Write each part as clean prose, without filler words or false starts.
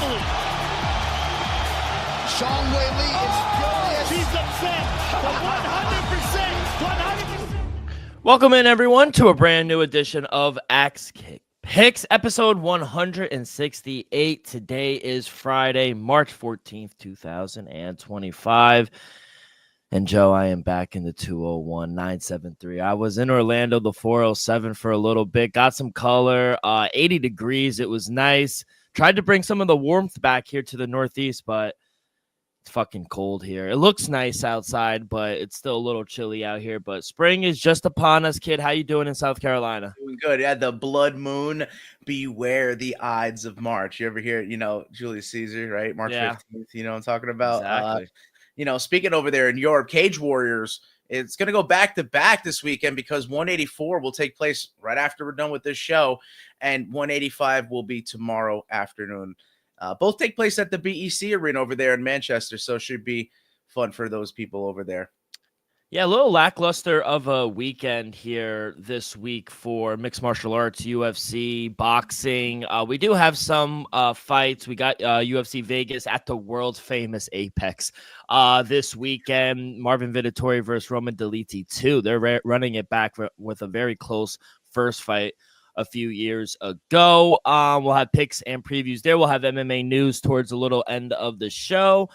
Sean Whaley is furious. He's upset. The 100%. Welcome in, everyone, to a brand new edition of Axe Kick Picks, episode 168. Today is Friday, March 14th, 2025. And Joe, I am back in the 201-973. I was in Orlando, the 407 for a little bit, got some color, 80 degrees. It was nice. Tried to bring some of the warmth back here to the Northeast, but it's fucking cold here. It looks nice outside, but it's still a little chilly out here. But spring is just upon us, kid. How you doing in South Carolina? Doing good. Yeah, the blood moon. Beware the Ides of March. You ever hear, Julius Caesar, right? March 15th. You know what I'm talking about? Exactly. Speaking over there in Europe, Cage Warriors, it's going to go back to back this weekend because 184 will take place right after we're done with this show, and 185 will be tomorrow afternoon. Both take place at the BEC Arena over there in Manchester, so it should be fun for those people over there. Yeah, a little lackluster of a weekend here this week for mixed martial arts, UFC, boxing. We do have some fights. We got UFC Vegas at the world-famous Apex this weekend. Marvin Vettori versus Roman Dolidze 2. They're running it back with a very close first fight a few years ago. We'll have picks and previews there. We'll have MMA news towards the little end of the show.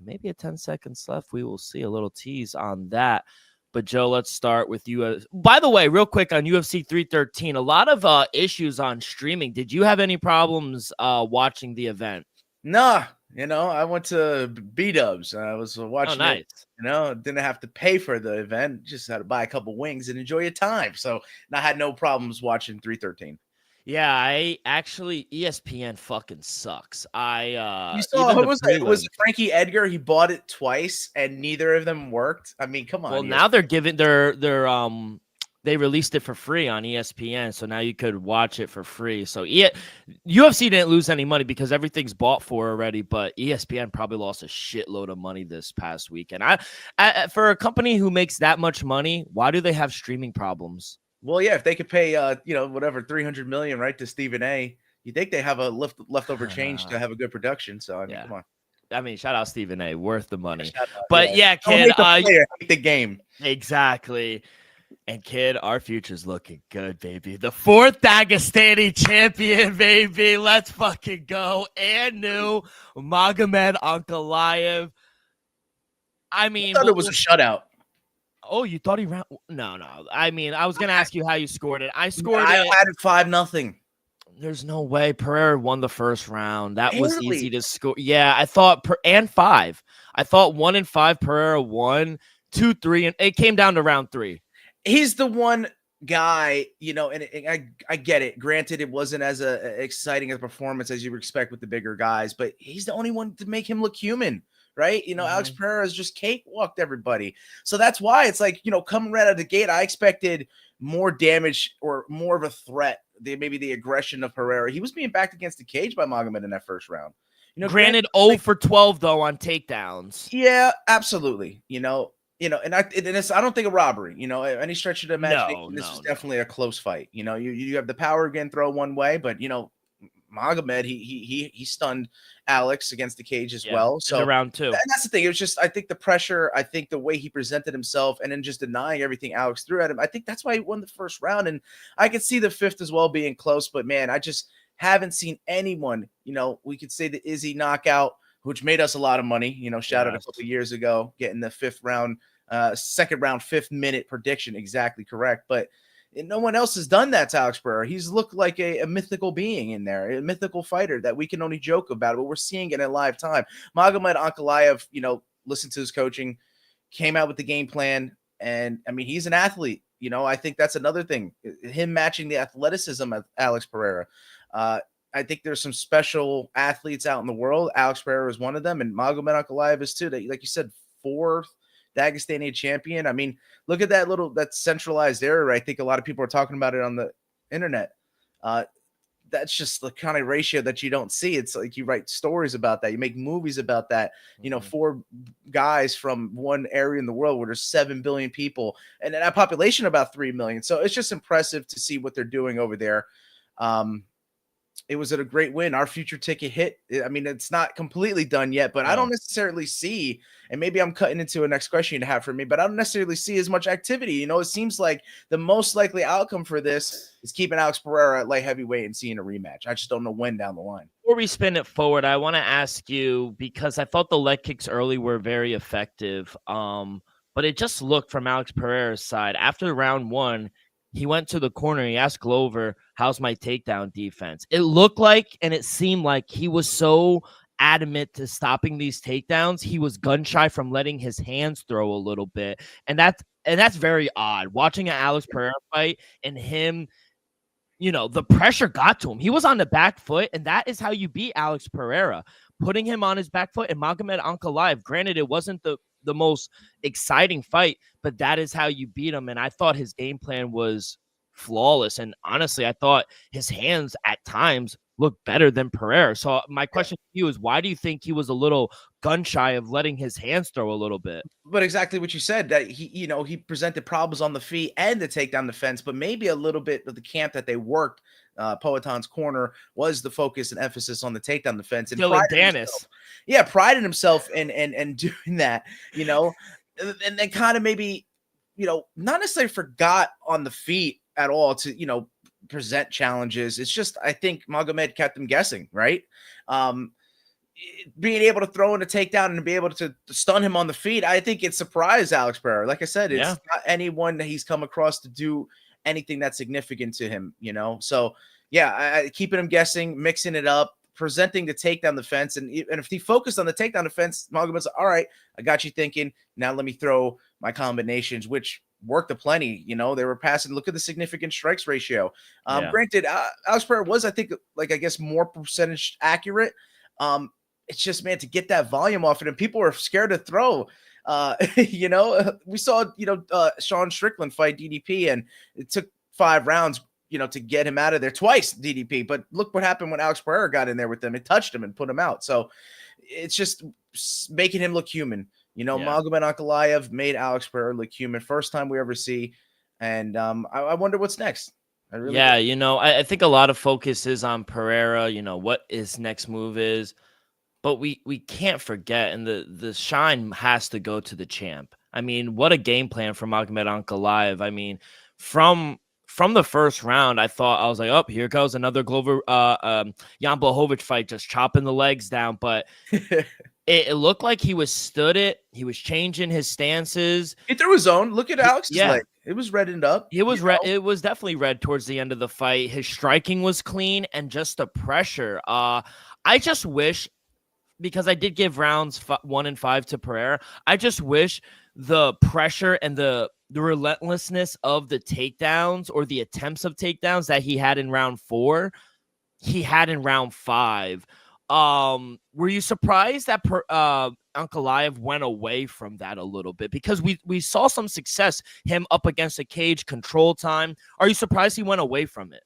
Maybe a 10 seconds left. We will see a little tease on that. But Joe, let's start with you. By the way, real quick on UFC 313, a lot of issues on streaming. Did you have any problems watching the event? Nah, I went to B-Dubs. I was watching nice. it. Didn't have to pay for the event. Just had to buy a couple wings and enjoy your time. So I had no problems watching 313. Yeah, I actually ESPN fucking sucks. You saw who was it? Was it Frankie Edgar? He bought it twice and neither of them worked. I mean, come on. Well, now they're giving they released it for free on ESPN, so now you could watch it for free. So UFC didn't lose any money because everything's bought for already, but ESPN probably lost a shitload of money this past weekend. I for a company who makes that much money, why do they have streaming problems? Well, yeah, if they could pay, whatever, $300 million, right, to Stephen A., you think they have a leftover change to have a good production. So, come on. I mean, shout out Stephen A., worth the money. But, kid. Hate the game. Exactly. And, kid, our future's looking good, baby. The fourth Dagestani champion, baby. Let's fucking go. And new Magomed Ankalaev. I mean, I thought it was a shutout. Oh, you thought he ran? No. I mean, I was going to ask you how you scored it. I had it 5-0. There's no way. Pereira won the first round. That was easy to score. Yeah, I thought and 5. I thought 1 and 5 Pereira won, 2, 3, and it came down to round 3. He's the one guy, and I get it. Granted, it wasn't as exciting a performance as you would expect with the bigger guys, but he's the only one to make him look human. Right? Alex Pereira has just cakewalked everybody. So that's why it's like, coming right out of the gate, I expected more damage or more of a threat. Maybe the aggression of Pereira. He was being backed against the cage by Magomed in that first round. Granted, 0 for 12, though, on takedowns. Yeah, absolutely. And I don't think a robbery, any stretch of the imagination. This is definitely a close fight. You have the power again, throw one way, but, Magomed, he stunned Alex against the cage as well. So round 2. And that's the thing. It was just, I think the pressure, I think the way he presented himself and then just denying everything Alex threw at him. I think that's why he won the first round. And I could see the fifth as well being close, but man, I just haven't seen anyone, we could say the Izzy knockout, which made us a lot of money, shout out a couple of years ago, getting the second round, 5th minute prediction. Exactly correct. But no one else has done that to Alex Pereira. He's looked like a mythical being in there, a mythical fighter that we can only joke about, but we're seeing it in live time. Magomed Ankalaev, listened to his coaching, came out with the game plan, and I mean, he's an athlete. I think that's another thing. Him matching the athleticism of Alex Pereira. I think there's some special athletes out in the world. Alex Pereira is one of them, and Magomed Ankalaev is too. Like you said, 4th Dagestani champion. I mean, look at that centralized error. I think a lot of people are talking about it on the internet. That's just the kind of ratio that you don't see. It's like you write stories about that. You make movies about that. 4 guys from one area in the world where there's 7 billion people and a population about 3 million. So it's just impressive to see what they're doing over there. it was a great win. Our future ticket hit. I mean, it's not completely done yet, but I don't No. necessarily see, and maybe I'm cutting into a next question you have for me, but I don't necessarily see as much activity. You know, it seems like the most likely outcome for this is keeping Alex Pereira at light heavyweight and seeing a rematch. I just don't know when down the line. Before we spin it forward, I want to ask you, because I thought the leg kicks early were very effective. But it just looked from Alex Pereira's side after round one, he went to the corner. He asked Glover, "How's my takedown defense?" It looked like, and it seemed like he was so adamant to stopping these takedowns. He was gun shy from letting his hands throw a little bit, and that's very odd. Watching an Alex Pereira fight and him, the pressure got to him. He was on the back foot, and that is how you beat Alex Pereira, putting him on his back foot. And Magomed Ankalaev, granted, it wasn't the most exciting fight, but that is how you beat him. And I thought his game plan was flawless. And honestly, I thought his hands at times looked better than Pereira. So my question to you is, why do you think he was a little gun shy of letting his hands throw a little bit? But exactly what you said, that he presented problems on the feet and the takedown defense, but maybe a little bit of the camp that they worked, Poatan's corner, was the focus and emphasis on the takedown defense. And prided himself in doing that, and then kind of maybe, not necessarily forgot on the feet at all to, present challenges. It's just, I think Magomed kept him guessing, right? Being able to throw in a takedown and be able to stun him on the feet, I think it surprised Alex Pereira. Like I said, it's not anyone that he's come across to do anything that's significant to him, So yeah, keeping him guessing, mixing it up, presenting the takedown defense, and if he focused on the takedown defense, Magomed's like, all right, I got you thinking. Now let me throw my combinations, which worked aplenty. They were passing. Look at the significant strikes ratio. Granted, Alex Pereira was, I think, more percentage accurate. It's just, man, to get that volume off it, and people were scared to throw. We saw, Sean Strickland fight DDP, and it took 5 rounds, to get him out of there twice, DDP. But look what happened when Alex Pereira got in there with them. It touched him and put him out. So it's just making him look human. Magomed Ankalaev made Alex Pereira look human. First time we ever see. And I wonder what's next. I think a lot of focus is on Pereira, what his next move is. But we can't forget, and the shine has to go to the champ. I mean, what a game plan for Magomed Ankalaev. I mean, from the first round, I was like, oh, here goes another Glover Jan Blachowicz fight, just chopping the legs down. But it looked like he was stood it. He was changing his stances. He threw his own. Look at Alex's leg. It was reddened up. It was red. It was definitely red towards the end of the fight. His striking was clean, and just the pressure. I just wish, because I did give rounds 1 and 5 to Pereira, I just wish the pressure and the relentlessness of the takedowns, or the attempts of takedowns, that he had in round 4, he had in round 5. Were you surprised that Ankalaev went away from that a little bit? Because we saw some success, him up against a cage, control time. Are you surprised he went away from it?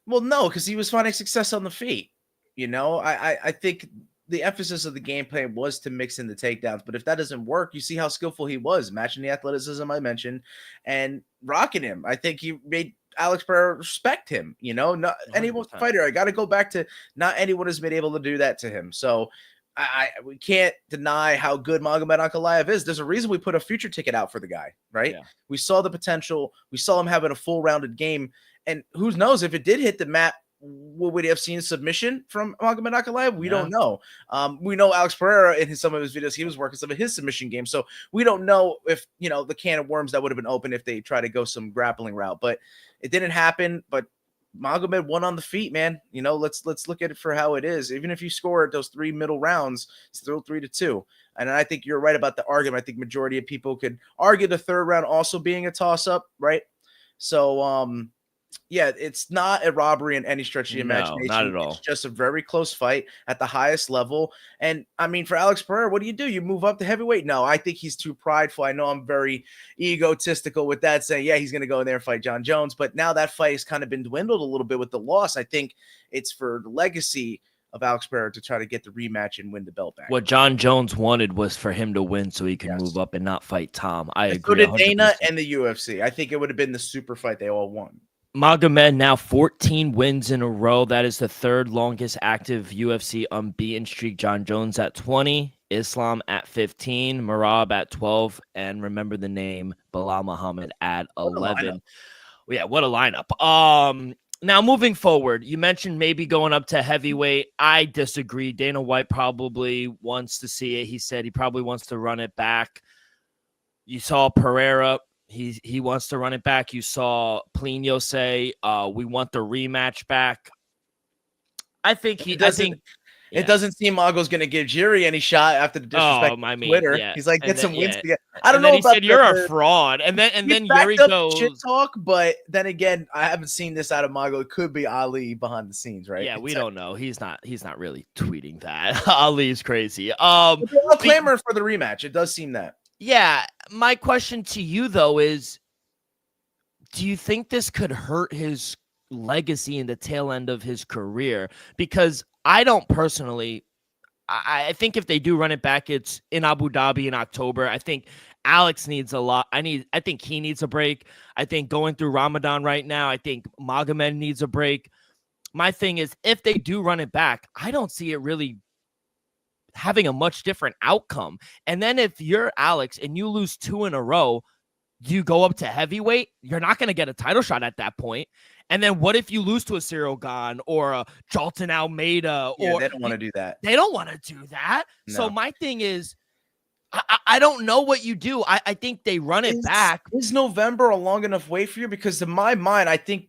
Well, no, because he was finding success on the feet. I think the emphasis of the game plan was to mix in the takedowns. But if that doesn't work, you see how skillful he was, matching the athleticism I mentioned and rocking him. I think he made Alex Pereira respect him. Not any fighter. I got to go back to, not anyone has been able to do that to him. So we can't deny how good Magomed Ankalaev is. There's a reason we put a future ticket out for the guy, right? Yeah. We saw the potential. We saw him having a full rounded game. And who knows, if it did hit the mat, would we have seen submission from Magomed Ankalaev? We don't know. We know Alex Pereira, in some of his videos, he was working some of his submission games. So we don't know if, the can of worms that would have been open if they try to go some grappling route. But it didn't happen. But Magomed won on the feet, man. Let's look at it for how it is. Even if you score those 3 middle rounds, it's still 3-2. And I think you're right about the argument. I think majority of people could argue the 3rd round also being a toss-up, right? So, yeah, it's not a robbery in any stretch of the imagination. Not at all. It's just a very close fight at the highest level. And I mean, for Alex Pereira, what do? You move up to heavyweight? No, I think he's too prideful. I know I'm very egotistical with that, saying, yeah, he's going to go in there and fight John Jones. But now that fight has kind of been dwindled a little bit with the loss. I think it's for the legacy of Alex Pereira to try to get the rematch and win the belt back. What John Jones wanted was for him to win so he can move up and not fight Tom. I agree. So did Dana and the UFC. I think it would have been the super fight they all won. Magomed now 14 wins in a row. That is the third longest active UFC unbeaten streak. John Jones at 20, Islam at 15, Merab at 12, and remember the name, Bilal Muhammad at 11. Yeah, what a lineup. Now moving forward, you mentioned maybe going up to heavyweight. I disagree. Dana White probably wants to see it. He said he probably wants to run it back. You saw Pereira. He wants to run it back. You saw Plino say, we want the rematch back. I think it doesn't seem Mago's going to give Jiri any shot after the disrespect on Twitter. Yeah. He's like, get some wins together. I don't know about said, you're a fraud. And then Jiri goes shit talk, but then again, I haven't seen this out of Mago. It could be Ali behind the scenes, right? Yeah, we don't know. He's not really tweeting that. Ali's crazy. They're all clamoring for the rematch. It does seem that. Yeah, my question to you, though, is do you think this could hurt his legacy in the tail end of his career? Because I don't personally – I think if they do run it back, it's in Abu Dhabi in October. I think Alex needs a lot. I think he needs a break. I think going through Ramadan right now, I think Magomed needs a break. My thing is, if they do run it back, I don't see it really – having a much different outcome. And then if you're Alex and you lose 2 in a row, do you go up to heavyweight? You're not going to get a title shot at that point. And then what if you lose to a Cyril Gane or a Jalton Almeida? Or they don't want to do that. They don't want to do that. No. So my thing is, I don't know what you do. I think they run it back. Is November a long enough wait for you? Because in my mind, I think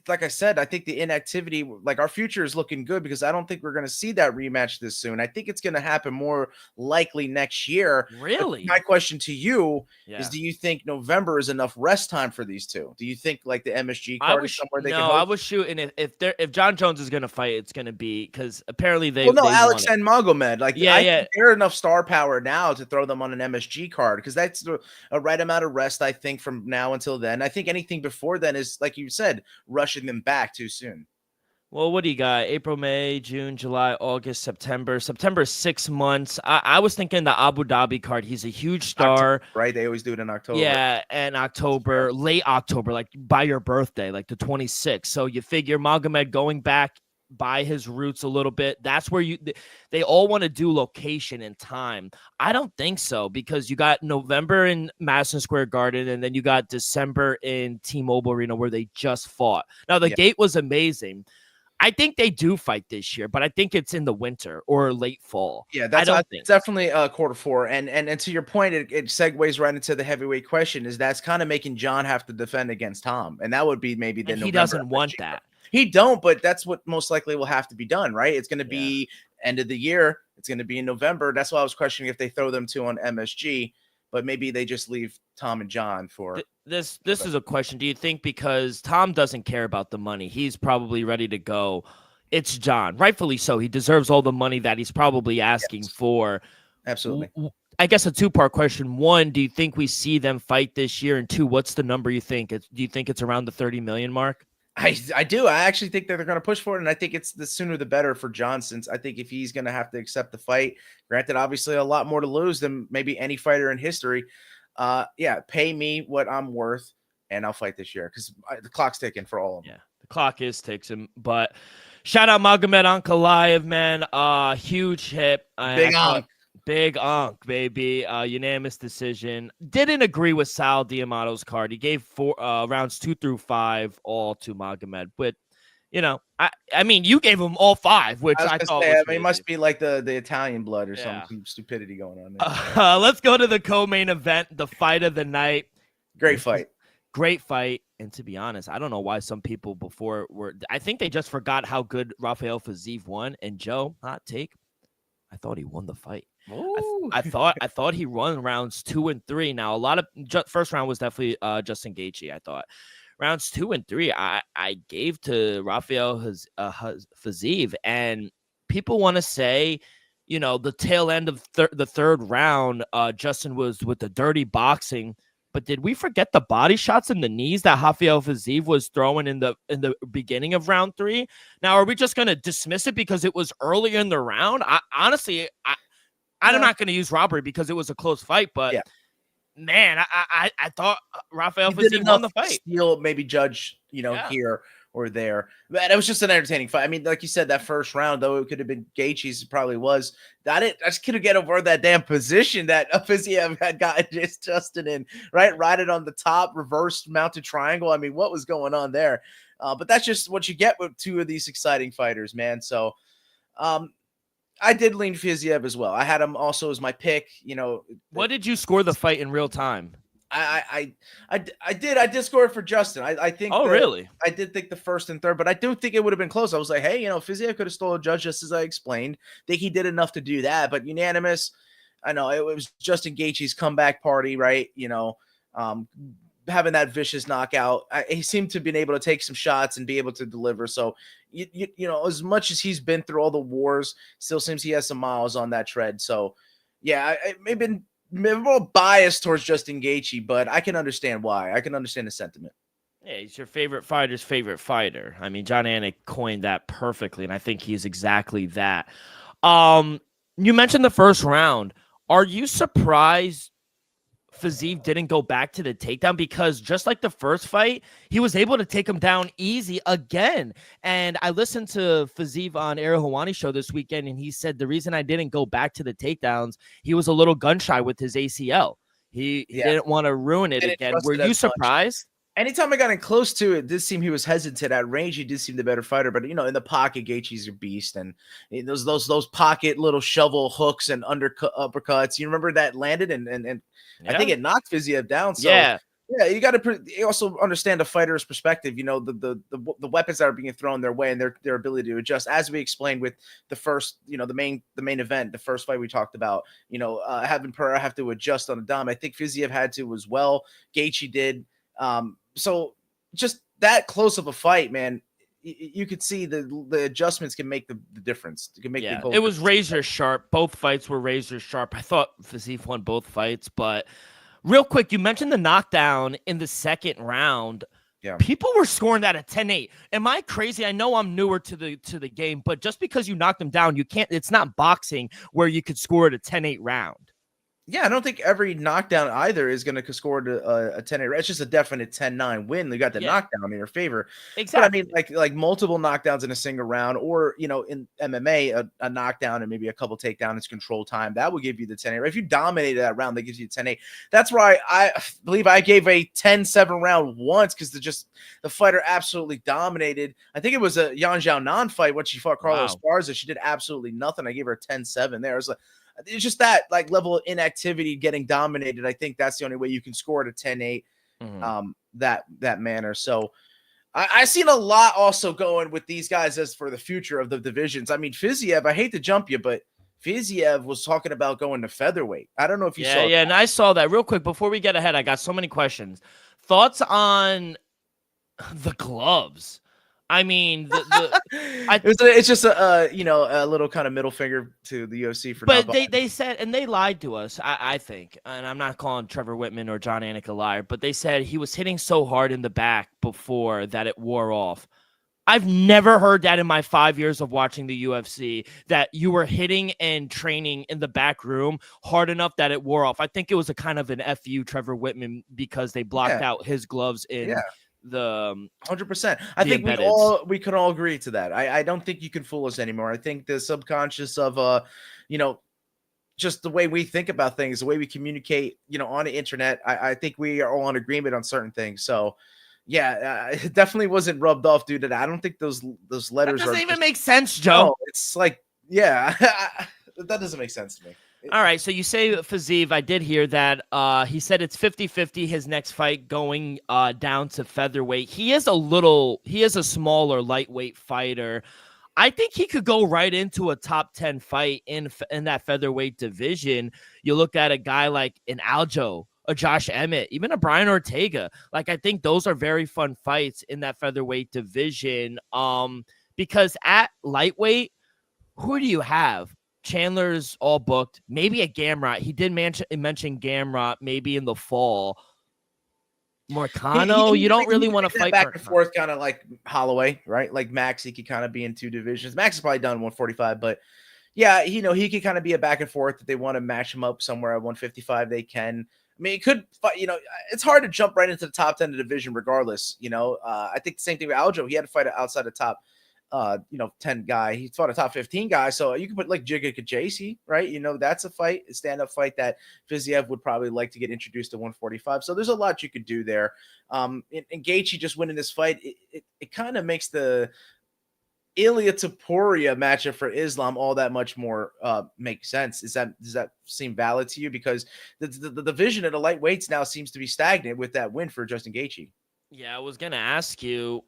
like I said, I think the inactivity, like our future is looking good because I don't think we're going to see that rematch this soon. I think it's going to happen more likely next year. Really? But my question to you is, do you think November is enough rest time for these two? Do you think like the MSG card is somewhere they can hold? I was shooting if John Jones is going to fight, it's going to be because apparently they. Well, no, Alex and Magomed. Like, I think they're enough star power now to throw them on an MSG card because that's a right amount of rest, I think, from now until then. I think anything before then is, like you said, rushing them back too soon. Well, what do you got? April, May, June, July, August, September. September, 6 months. I was thinking the Abu Dhabi card. He's a huge star. October, right? They always do it in October. Yeah, and October, late October, like by your birthday, like the 26th. So you figure Magomed going back by his roots a little bit. That's where they all want to do location and time. I don't think so because you got November in Madison Square Garden and then you got December in T-Mobile Arena where they just fought. Now the gate was amazing. I think they do fight this year, but I think it's in the winter or late fall. Yeah, that's definitely Q4. And to your point, it segues right into the heavyweight question. Is that's kind of making John have to defend against Tom, and that would be maybe the. He doesn't want that. He don't, but that's what most likely will have to be done, right? It's going to be end of the year. It's going to be in November. That's why I was questioning if they throw them two on MSG, but maybe they just leave Tom and John for this. This is a question. Do you think because Tom doesn't care about the money, he's probably ready to go? It's John, rightfully so. He deserves all the money that he's probably asking for. Absolutely. I guess a two-part question. One, do you think we see them fight this year? And two, what's the number you think? Do you think it's around the 30 million mark? I do. I actually think that they're going to push for it, and I think it's the sooner the better for John, since I think if he's going to have to accept the fight, granted, obviously a lot more to lose than maybe any fighter in history. Pay me what I'm worth, and I'll fight this year because the clock's ticking for all of them. Yeah, the clock is ticking. But shout out Magomed Ankalaev, man. Huge hit. Big Ankh, baby. Unanimous decision. Didn't agree with Sal D'Amato's card. He gave rounds 2 through 5 all to Magomed. But, I mean, you gave him all 5, which I thought was it must be like the Italian blood or some stupidity going on there. Let's go to the co-main event, the fight of the night. Great fight. Great fight. And to be honest, I don't know why some people before I think they just forgot how good Rafael Fiziev won. And Joe, hot take, I thought he won the fight. I thought he won rounds 2 and 3. Now, a lot of first round was definitely Justin Gaethje. I thought rounds 2 and 3, I gave to Rafael Fiziev, and people want to say, the tail end of the third round, Justin was with the dirty boxing. But did we forget the body shots and the knees that Rafael Fiziev was throwing in the beginning of round 3? Now, are we just going to dismiss it because it was earlier in the round? I'm not going to use robbery because it was a close fight, but man, I thought Rafael He did Fiziev won enough the to fight. steal, maybe judge, Yeah. here or there. But it was just an entertaining fight. I mean, like you said, that first round, though it could have been Gaethje's, it probably was. I just couldn't get over that damn position that Fiziev had gotten just Justin in, right? Riding on the top, reversed mounted triangle. I mean, what was going on there? But that's just what you get with two of these exciting fighters, man. So um, I did lean Fiziev as well. I had him also as my pick. What did you score the fight in real time? I did score it for Justin. I think. Oh, really? I did think the first and third, but I do think it would have been close. I was like, hey, Fiziev could have stole a judge, just as I explained. Think he did enough to do that, but unanimous. I know it was Justin Gaethje's comeback party, right? Having that vicious knockout. He seemed to have been able to take some shots and be able to deliver. So, as much as he's been through all the wars, still seems he has some miles on that tread. So, yeah, I maybe a little biased towards Justin Gaethje, but I can understand why. I can understand the sentiment. Yeah, he's your favorite fighter's favorite fighter. I mean, John Anik coined that perfectly, and I think he's exactly that. You mentioned the first round. Are you surprised Fiziev didn't go back to the takedown? Because just like the first fight, he was able to take him down easy again. And I listened to Fiziev on Ariel Helwani show this weekend, and he said the reason I didn't go back to the takedowns, he was a little gun shy with his ACL. He didn't want to ruin it again. Were you surprised? Anytime I got in close to it, did seem he was hesitant. At range, he did seem the better fighter, but in the pocket, Gaethje's a beast, and those pocket little shovel hooks and uppercuts. You remember that landed, and I think it knocked Fiziev down. So yeah, you got to also understand a fighter's perspective. The weapons that are being thrown their way and their ability to adjust, as we explained with the first, the main event, the first fight we talked about. Having Pereira have to adjust on the dime. I think Fiziev had to as well. Gaethje did. So just that close of a fight, man, you could see the adjustments can make the difference. It can make the it was razor sharp. Both fights were razor sharp. I thought Fiziev won both fights, but real quick, you mentioned the knockdown in the second round. Yeah. People were scoring that at 10-8. Am I crazy? I know I'm newer to the game, but just because you knocked them down, you can't. It's not boxing where you could score it a 10-8 round. Yeah, I don't think every knockdown either is going to score a 10-8. It's just a definite 10-9 win. You got the knockdown in your favor. Exactly. But I mean, like multiple knockdowns in a single round, or in MMA, a knockdown and maybe a couple takedowns, control time, that will give you the 10-8. If you dominated that round, that gives you 10-8. That's why I believe I gave a 10-7 round once, because the fighter absolutely dominated. I think it was a Yan Xiaonan fight when she fought Carlos Esparza. She did absolutely nothing. I gave her a 10-7 there. It was like, it's just that level of inactivity getting dominated. I think that's the only way you can score at a 10-8 that manner. So I've seen a lot also going with these guys as for the future of the divisions. I mean, Fiziev, I hate to jump you, but Fiziev was talking about going to featherweight. I don't know if you saw that. Yeah, and I saw that. Real quick, before we get ahead, I got so many questions. Thoughts on the gloves? I mean, it's just a little kind of middle finger to the UFC for. But they said, and they lied to us, I think, and I'm not calling Trevor Whitman or John Anik a liar, but they said he was hitting so hard in the back before that it wore off. I've never heard that in my 5 years of watching the UFC, that you were hitting and training in the back room hard enough that it wore off. I think it was a kind of an FU Trevor Whitman, because they blocked out his gloves in. Yeah. The 100%. I think we could all agree to that. I don't think you can fool us anymore. I think the subconscious of just the way we think about things, the way we communicate, on the internet, I think we are all in agreement on certain things. So yeah, it definitely wasn't rubbed off due to that. I don't think those letters doesn't even make sense, Joe. No, it's like, yeah, that doesn't make sense to me. All right, so you say Fiziev. I did hear that. He said it's 50-50 his next fight going down to featherweight. He is a smaller lightweight fighter. I think he could go right into a top 10 fight in that featherweight division. You look at a guy like an Aljo, a Josh Emmett, even a Brian Ortega. Like, I think those are very fun fights in that featherweight division. Because at lightweight, who do you have? Chandler's all booked. Maybe a Gamrot. He did mention Gamrot maybe in the fall. Marcano, you don't really want to fight back and forth, kind of like Holloway, right? Like Max, he could kind of be in two divisions. Max is probably done 145, but yeah, he could kind of be a back and forth. If they want to match him up somewhere at 155, they can. mean, it could, it's hard to jump right into the top 10 of the division regardless. I think the same thing with Aljo. He had to fight outside the top 10 guy. He fought a top 15 guy. So you can put like Giga Kajaisi, right? That's a fight, a stand-up fight that Fiziev would probably like to get introduced to 145. So there's a lot you could do there. And Gaethje just winning this fight, it kind of makes the Ilia Topuria matchup for Islam all that much more make sense. Does that seem valid to you? Because the division of the lightweights now seems to be stagnant with that win for Justin Gaethje. Yeah, I was gonna ask you.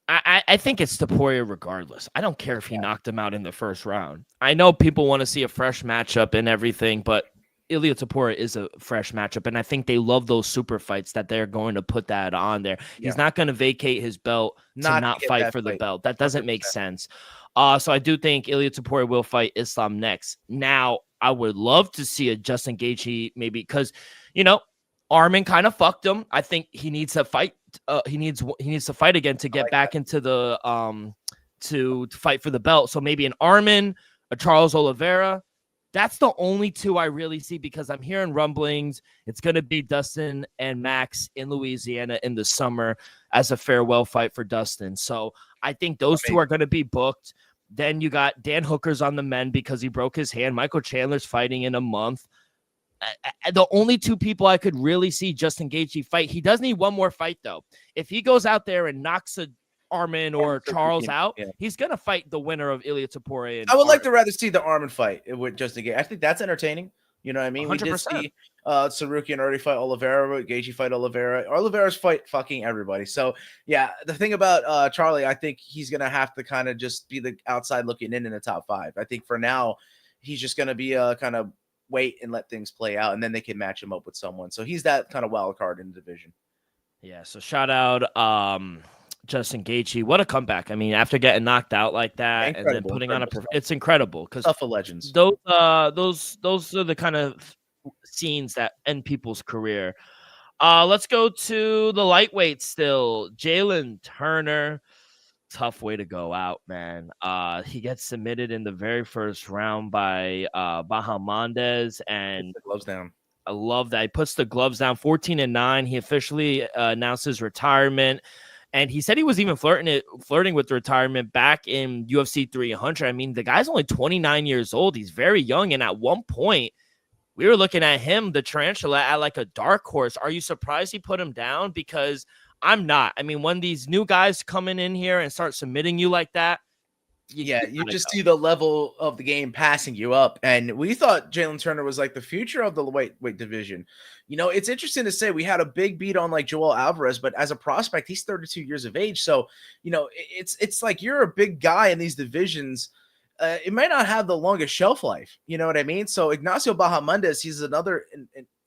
I think it's Topuria regardless. I don't care if he knocked him out in the first round. I know people want to see a fresh matchup and everything, but Ilia Topuria is a fresh matchup, and I think they love those super fights that they're going to put that on there. Yeah. He's not going to vacate his belt to not fight for the belt. That doesn't 100%. Make sense. So I do think Ilia Topuria will fight Islam next. Now, I would love to see a Justin Gaethje maybe because, Arman kind of fucked him. I think he needs to fight. He needs to fight again to get back into the to fight for the belt. So maybe an Arman, a Charles Oliveira. That's the only two I really see because I'm hearing rumblings. It's going to be Dustin and Max in Louisiana in the summer as a farewell fight for Dustin. So I think those two are going to be booked. Then you got Dan Hooker's on the men because he broke his hand. Michael Chandler's fighting in a month. The only two people I could really see Justin Gaethje fight. He does need one more fight, though. If he goes out there and knocks a Arman or Charles out, he's going to fight the winner of Ilia Topuria. I would like to rather see the Arman fight with Justin Gaethje. I think that's entertaining. You know what I mean? 100%. We did see Sarukian already fight Oliveira, Gaethje fight Oliveira. Oliveira's fight fucking everybody. So, yeah, the thing about Charlie, I think he's going to have to kind of just be the outside looking in the top 5. I think for now, he's just going to be kind of wait and let things play out, and then they can match him up with someone. So he's that kind of wild card in the division. Yeah, so shout out Justin Gaethje. What a comeback. I mean, after getting knocked out like that and then putting on it's incredible because tough of legends. Those are the kind of scenes that end people's career. Let's go to the lightweight still. Jalen Turner. Tough way to go out, man. He gets submitted in the very first round by Bahamondes, and gloves down. I love that. He puts the gloves down 14-9. He officially announced his retirement. And he said he was even flirting with retirement back in UFC 300. I mean, the guy's only 29 years old. He's very young. And at one point, we were looking at him, the tarantula, at like a dark horse. Are you surprised he put him down? Because I'm not. I mean, when these new guys coming in here and start submitting you like that, you just see the level of the game passing you up. And we thought Jalen Turner was like the future of the weight division. It's interesting to say we had a big beat on like Joel Alvarez, but as a prospect, he's 32 years of age. So, it's like you're a big guy in these divisions. It might not have the longest shelf life. You know what I mean? So Ignacio Bahamondes, he's another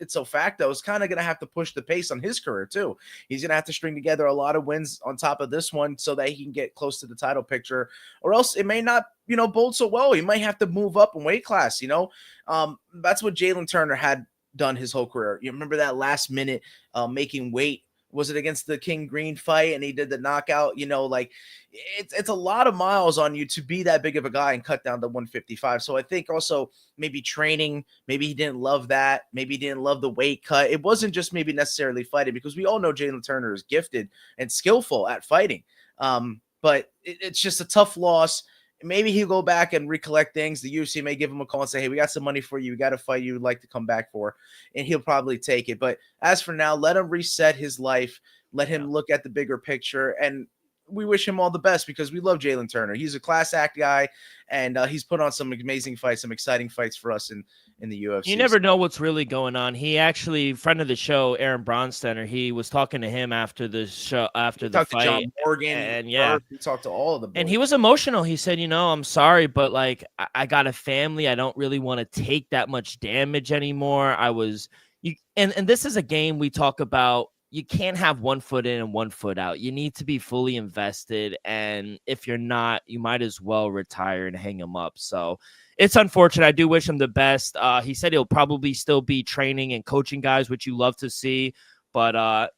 ipso facto is kind of going to have to push the pace on his career too. He's going to have to string together a lot of wins on top of this one so that he can get close to the title picture, or else it may not, bolt so well. He might have to move up in weight class. That's what Jalen Turner had done his whole career. You remember that last minute making weight? Was it against the King Green fight and he did the knockout? It's a lot of miles on you to be that big of a guy and cut down to 155. So I think also maybe training, maybe he didn't love that. Maybe he didn't love the weight cut. It wasn't just maybe necessarily fighting, because we all know Jalen Turner is gifted and skillful at fighting. But it's just a tough loss. Maybe he'll go back and recollect things. The UFC may give him a call and say, hey, we got some money for you. We got a fight you would like to come back for. And he'll probably take it. But as for now, let him reset his life. Let him look at the bigger picture. And we wish him all the best because we love Jalen Turner. He's a class act guy, and he's put on some amazing fights, some exciting fights for us in the UFC. You never know what's really going on. He actually, friend of the show, Aaron Bronsteiner, he was talking to him after the show, after the fight. To John Morgan, and he talked to all of them. And he was emotional. He said, I'm sorry, but like I got a family. I don't really want to take that much damage anymore. And this is a game we talk about. You can't have one foot in and one foot out. You need to be fully invested. And if you're not, you might as well retire and hang him up. So it's unfortunate. I do wish him the best. He said he'll probably still be training and coaching guys, which you love to see. But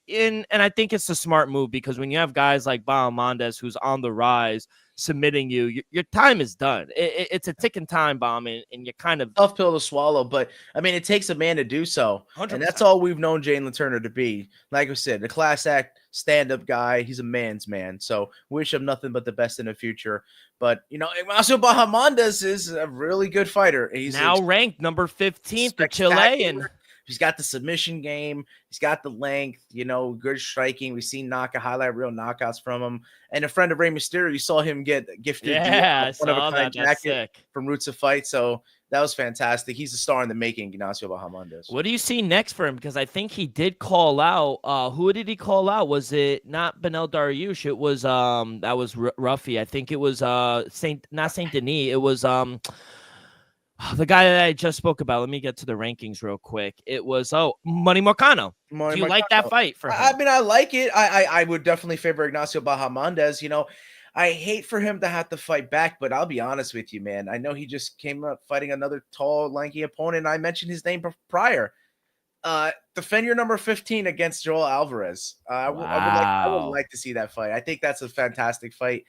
and I think it's a smart move, because when you have guys like Bahamondes, who's on the rise, submitting you, your time is done. It's a ticking time bomb, and you're kind of tough pill to swallow, but I mean, it takes a man to do so, 100%. and that's all we've known Jalen Turner to be. Like I said, the class act, stand-up guy. He's a man's man. So wish him nothing but the best in the future. But Ignacio Bahamondes is a really good fighter. He's now ranked number 15 for Chile, and he's got the submission game. He's got the length, good striking. We've seen highlight reel knockouts from him. And a friend of Rey Mysterio, you saw him get gifted one of a kind jacket from Roots of Fight. So that was fantastic. He's a star in the making, Ignacio Bahamondes. What do you see next for him? Because I think he did call out. Who did he call out? Was it not Benel Dariush? It was that was Ruffy. I think it was not Saint Denis. It was the guy that I just spoke about. Let me get to the rankings real quick. It was Money Marcano. Do you like that fight for him? I mean, I like it. I would definitely favor Ignacio Bahamondes. I hate for him to have to fight back, but I'll be honest with you, man. I know he just came up fighting another tall, lanky opponent. I mentioned his name prior. Defend your number 15 against Joel Alvarez. I would like to see that fight. I think that's a fantastic fight.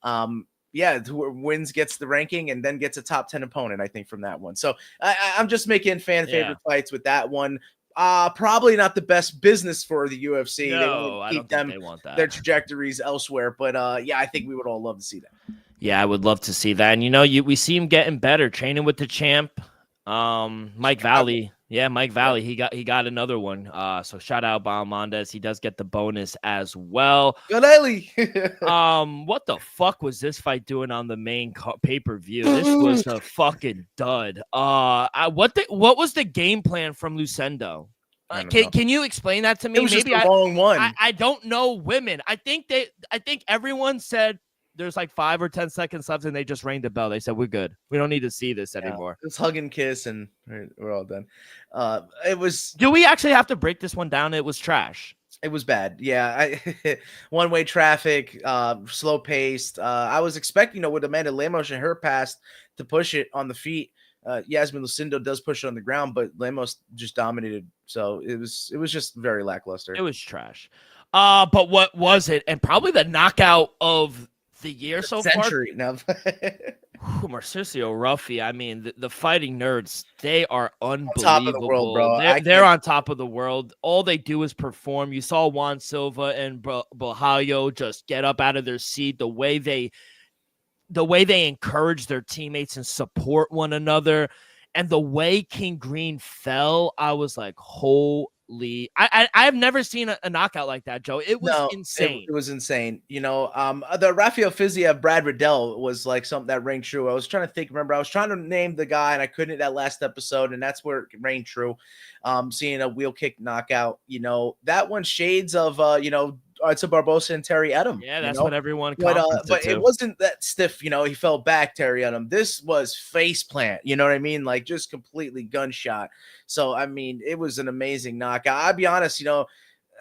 Who wins gets the ranking and then gets a top 10 opponent, I think, from that one. So I'm just making fan favorite fights with that one. Probably not the best business for the UFC. No, I don't think they want that. Their trajectories elsewhere. But I think we would all love to see that. Yeah, I would love to see that. And we see him getting better, training with the champ, Mike Valley. Yeah, Mike Valley. He got another one. So shout out Bahamondes. He does get the bonus as well. Good Ellie. What the fuck was this fight doing on the main pay-per-view? This was a fucking dud. What was the game plan from Lucendo? Can you explain that to me? It was maybe just the wrong one. I don't know women. I think everyone said there's like 5 or 10 seconds left, and they just rang the bell. They said, we're good. We don't need to see this anymore. Let's hug and kiss, and we're all done. It was. Do we actually have to break this one down? It was trash. It was bad. Yeah. One-way traffic, slow paced. I was expecting, with Amanda Lemos and her past to push it on the feet. Yasmin Lucindo does push it on the ground, but Lemos just dominated. So it was just very lackluster. It was trash. But what was it? And probably the knockout of the year so century far. Marcio Ruffy. I mean, the fighting nerds, they are unbelievable. On top of the world, bro. They're on top of the world. All they do is perform. You saw Juan Silva and Bahayo just get up out of their seat. The way they encourage their teammates and support one another, and the way King Green fell, I was like, holy. I've never seen a knockout like that, Joe. It was insane. It was insane. The Rafael Fiziev Brad Riddell was like something that rang true. I was trying to think. Remember, I was trying to name the guy, and I couldn't that last episode, and that's where it rang true. Seeing a wheel kick knockout. That one shades of Edson Barbosa and Terry Edom. Yeah, that's what everyone. But it wasn't that stiff. He fell back, Terry Edom. This was face plant. You know what I mean? Like just completely gunshot. So I mean, it was an amazing knockout. I'll be honest.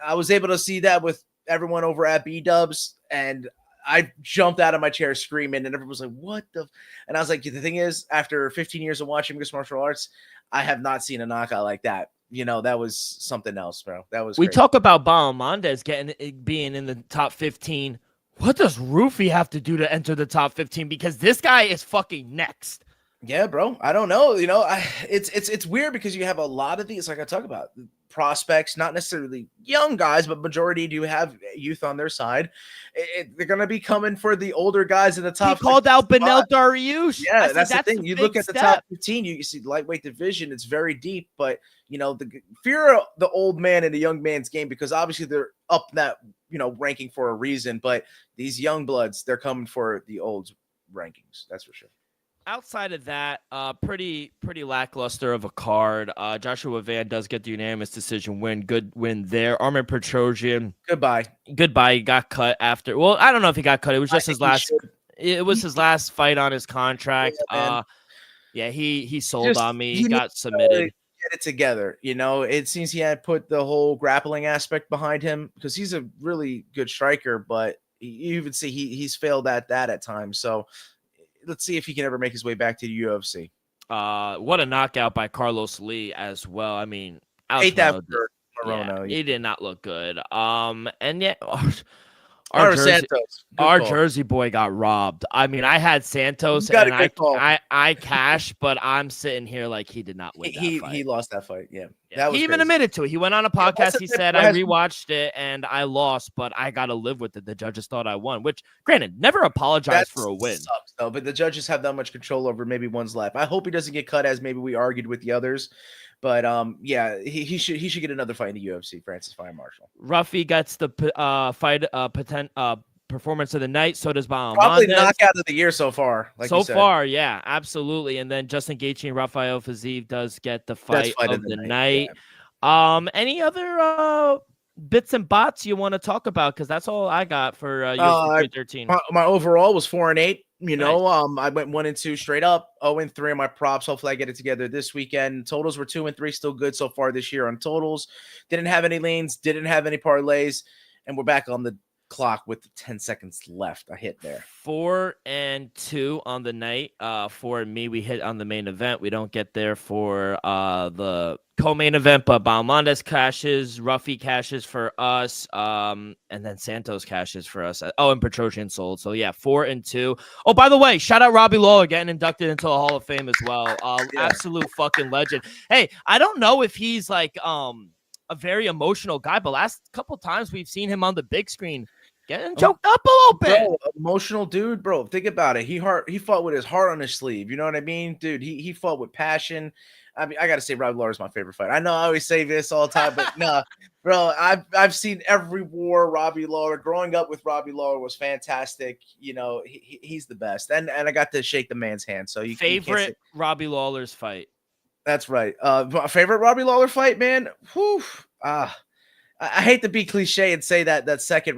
I was able to see that with everyone over at B-Dubs, and I jumped out of my chair screaming, and everyone was like, "What the?" And I was like, "The thing is, after 15 years of watching mixed martial arts, I have not seen a knockout like that." That was something else, bro. That was. We crazy. Talk about Bahamondes being in the top 15. What does Rufi have to do to enter the top 15? Because this guy is fucking next. Yeah, bro. I don't know. It's weird because you have a lot of these, like I talk about, prospects, not necessarily young guys, but majority do have youth on their side. They're going to be coming for the older guys in the top. He called out Benel Dariush. Yeah, that's the thing. You look at the top 15, you see the lightweight division. It's very deep, but the fear of the old man in the young man's game, because obviously they're up that ranking for a reason. But these young bloods, they're coming for the old rankings. That's for sure. Outside of that, pretty lackluster of a card. Joshua Van does get the unanimous decision win. Good win there. Armin Petrosian. Goodbye. He got cut after. Well, I don't know if he got cut. It was just his last. It was his last fight on his contract. He sold on me. He got submitted. Get it together. It seems he had put the whole grappling aspect behind him because he's a really good striker, but you even see he's failed at that at times. So let's see if he can ever make his way back to the UFC. What a knockout by Carlos Lee as well. I mean, hate that for Morono. He did not look good. And Our Jersey, Santos. Good our call. Jersey boy got robbed. I mean, I had Santos You got and a good call. I cashed, but I'm sitting here like he did not win that fight. He lost that fight. Yeah, Yeah, that was he even crazy. admitted to it. He went on a Yeah, that's podcast. the He type said, that I has- rewatched it and I lost, but I got to live with it. The judges thought I won, which, granted, never apologize That for a win. sucks though, but the judges have that much control over maybe one's life. I hope he doesn't get cut as maybe we argued with the others. But yeah, he should get another fight in the UFC. Francis Fire Marshall Ruffy gets the performance of the night. So does Bahamondes. probably knockout of the year so far. Like so you said. far, yeah, absolutely. And then Justin Gaethje and Rafael Fiziev does get the fight of the night. Yeah. Any other bits and bots you want to talk about? Because that's all I got for UFC 13. My overall was 4-8. You know, Nice. I went 1-2 straight up, 0-3 on my props. Hopefully, I get it together this weekend. Totals were 2-3, still good so far this year on totals. Didn't have any leans, didn't have any parlays, and we're back on the clock with 10 seconds left. I hit there. 4-2 on the night. For me, we hit on the main event. We don't get there for the co-main event, but Bahamondes cashes, Ruffy cashes for us, and then Santos cashes for us. Oh, and Petrosian sold. So yeah, 4-2. Oh, by the way, shout out Robbie Lawler getting inducted into the Hall of Fame as well. Yeah. Absolute fucking legend. Hey, I don't know if he's like a very emotional guy, but last couple times we've seen him on the big screen getting choked up a little bit. Bro, emotional dude, bro. Think about it. He fought with his heart on his sleeve. You know what I mean, dude? He fought with passion. I mean, I gotta say, Robbie Lawler is my favorite fighter. I know I always say this all the time, but no, bro. I've seen every war. Robbie Lawler. Growing up with Robbie Lawler was fantastic. You know, he's the best. And I got to shake the man's hand. So you favorite Robbie Lawler's fight. That's right. My favorite Robbie Lawler fight, man. Whew. I hate to be cliche and say that second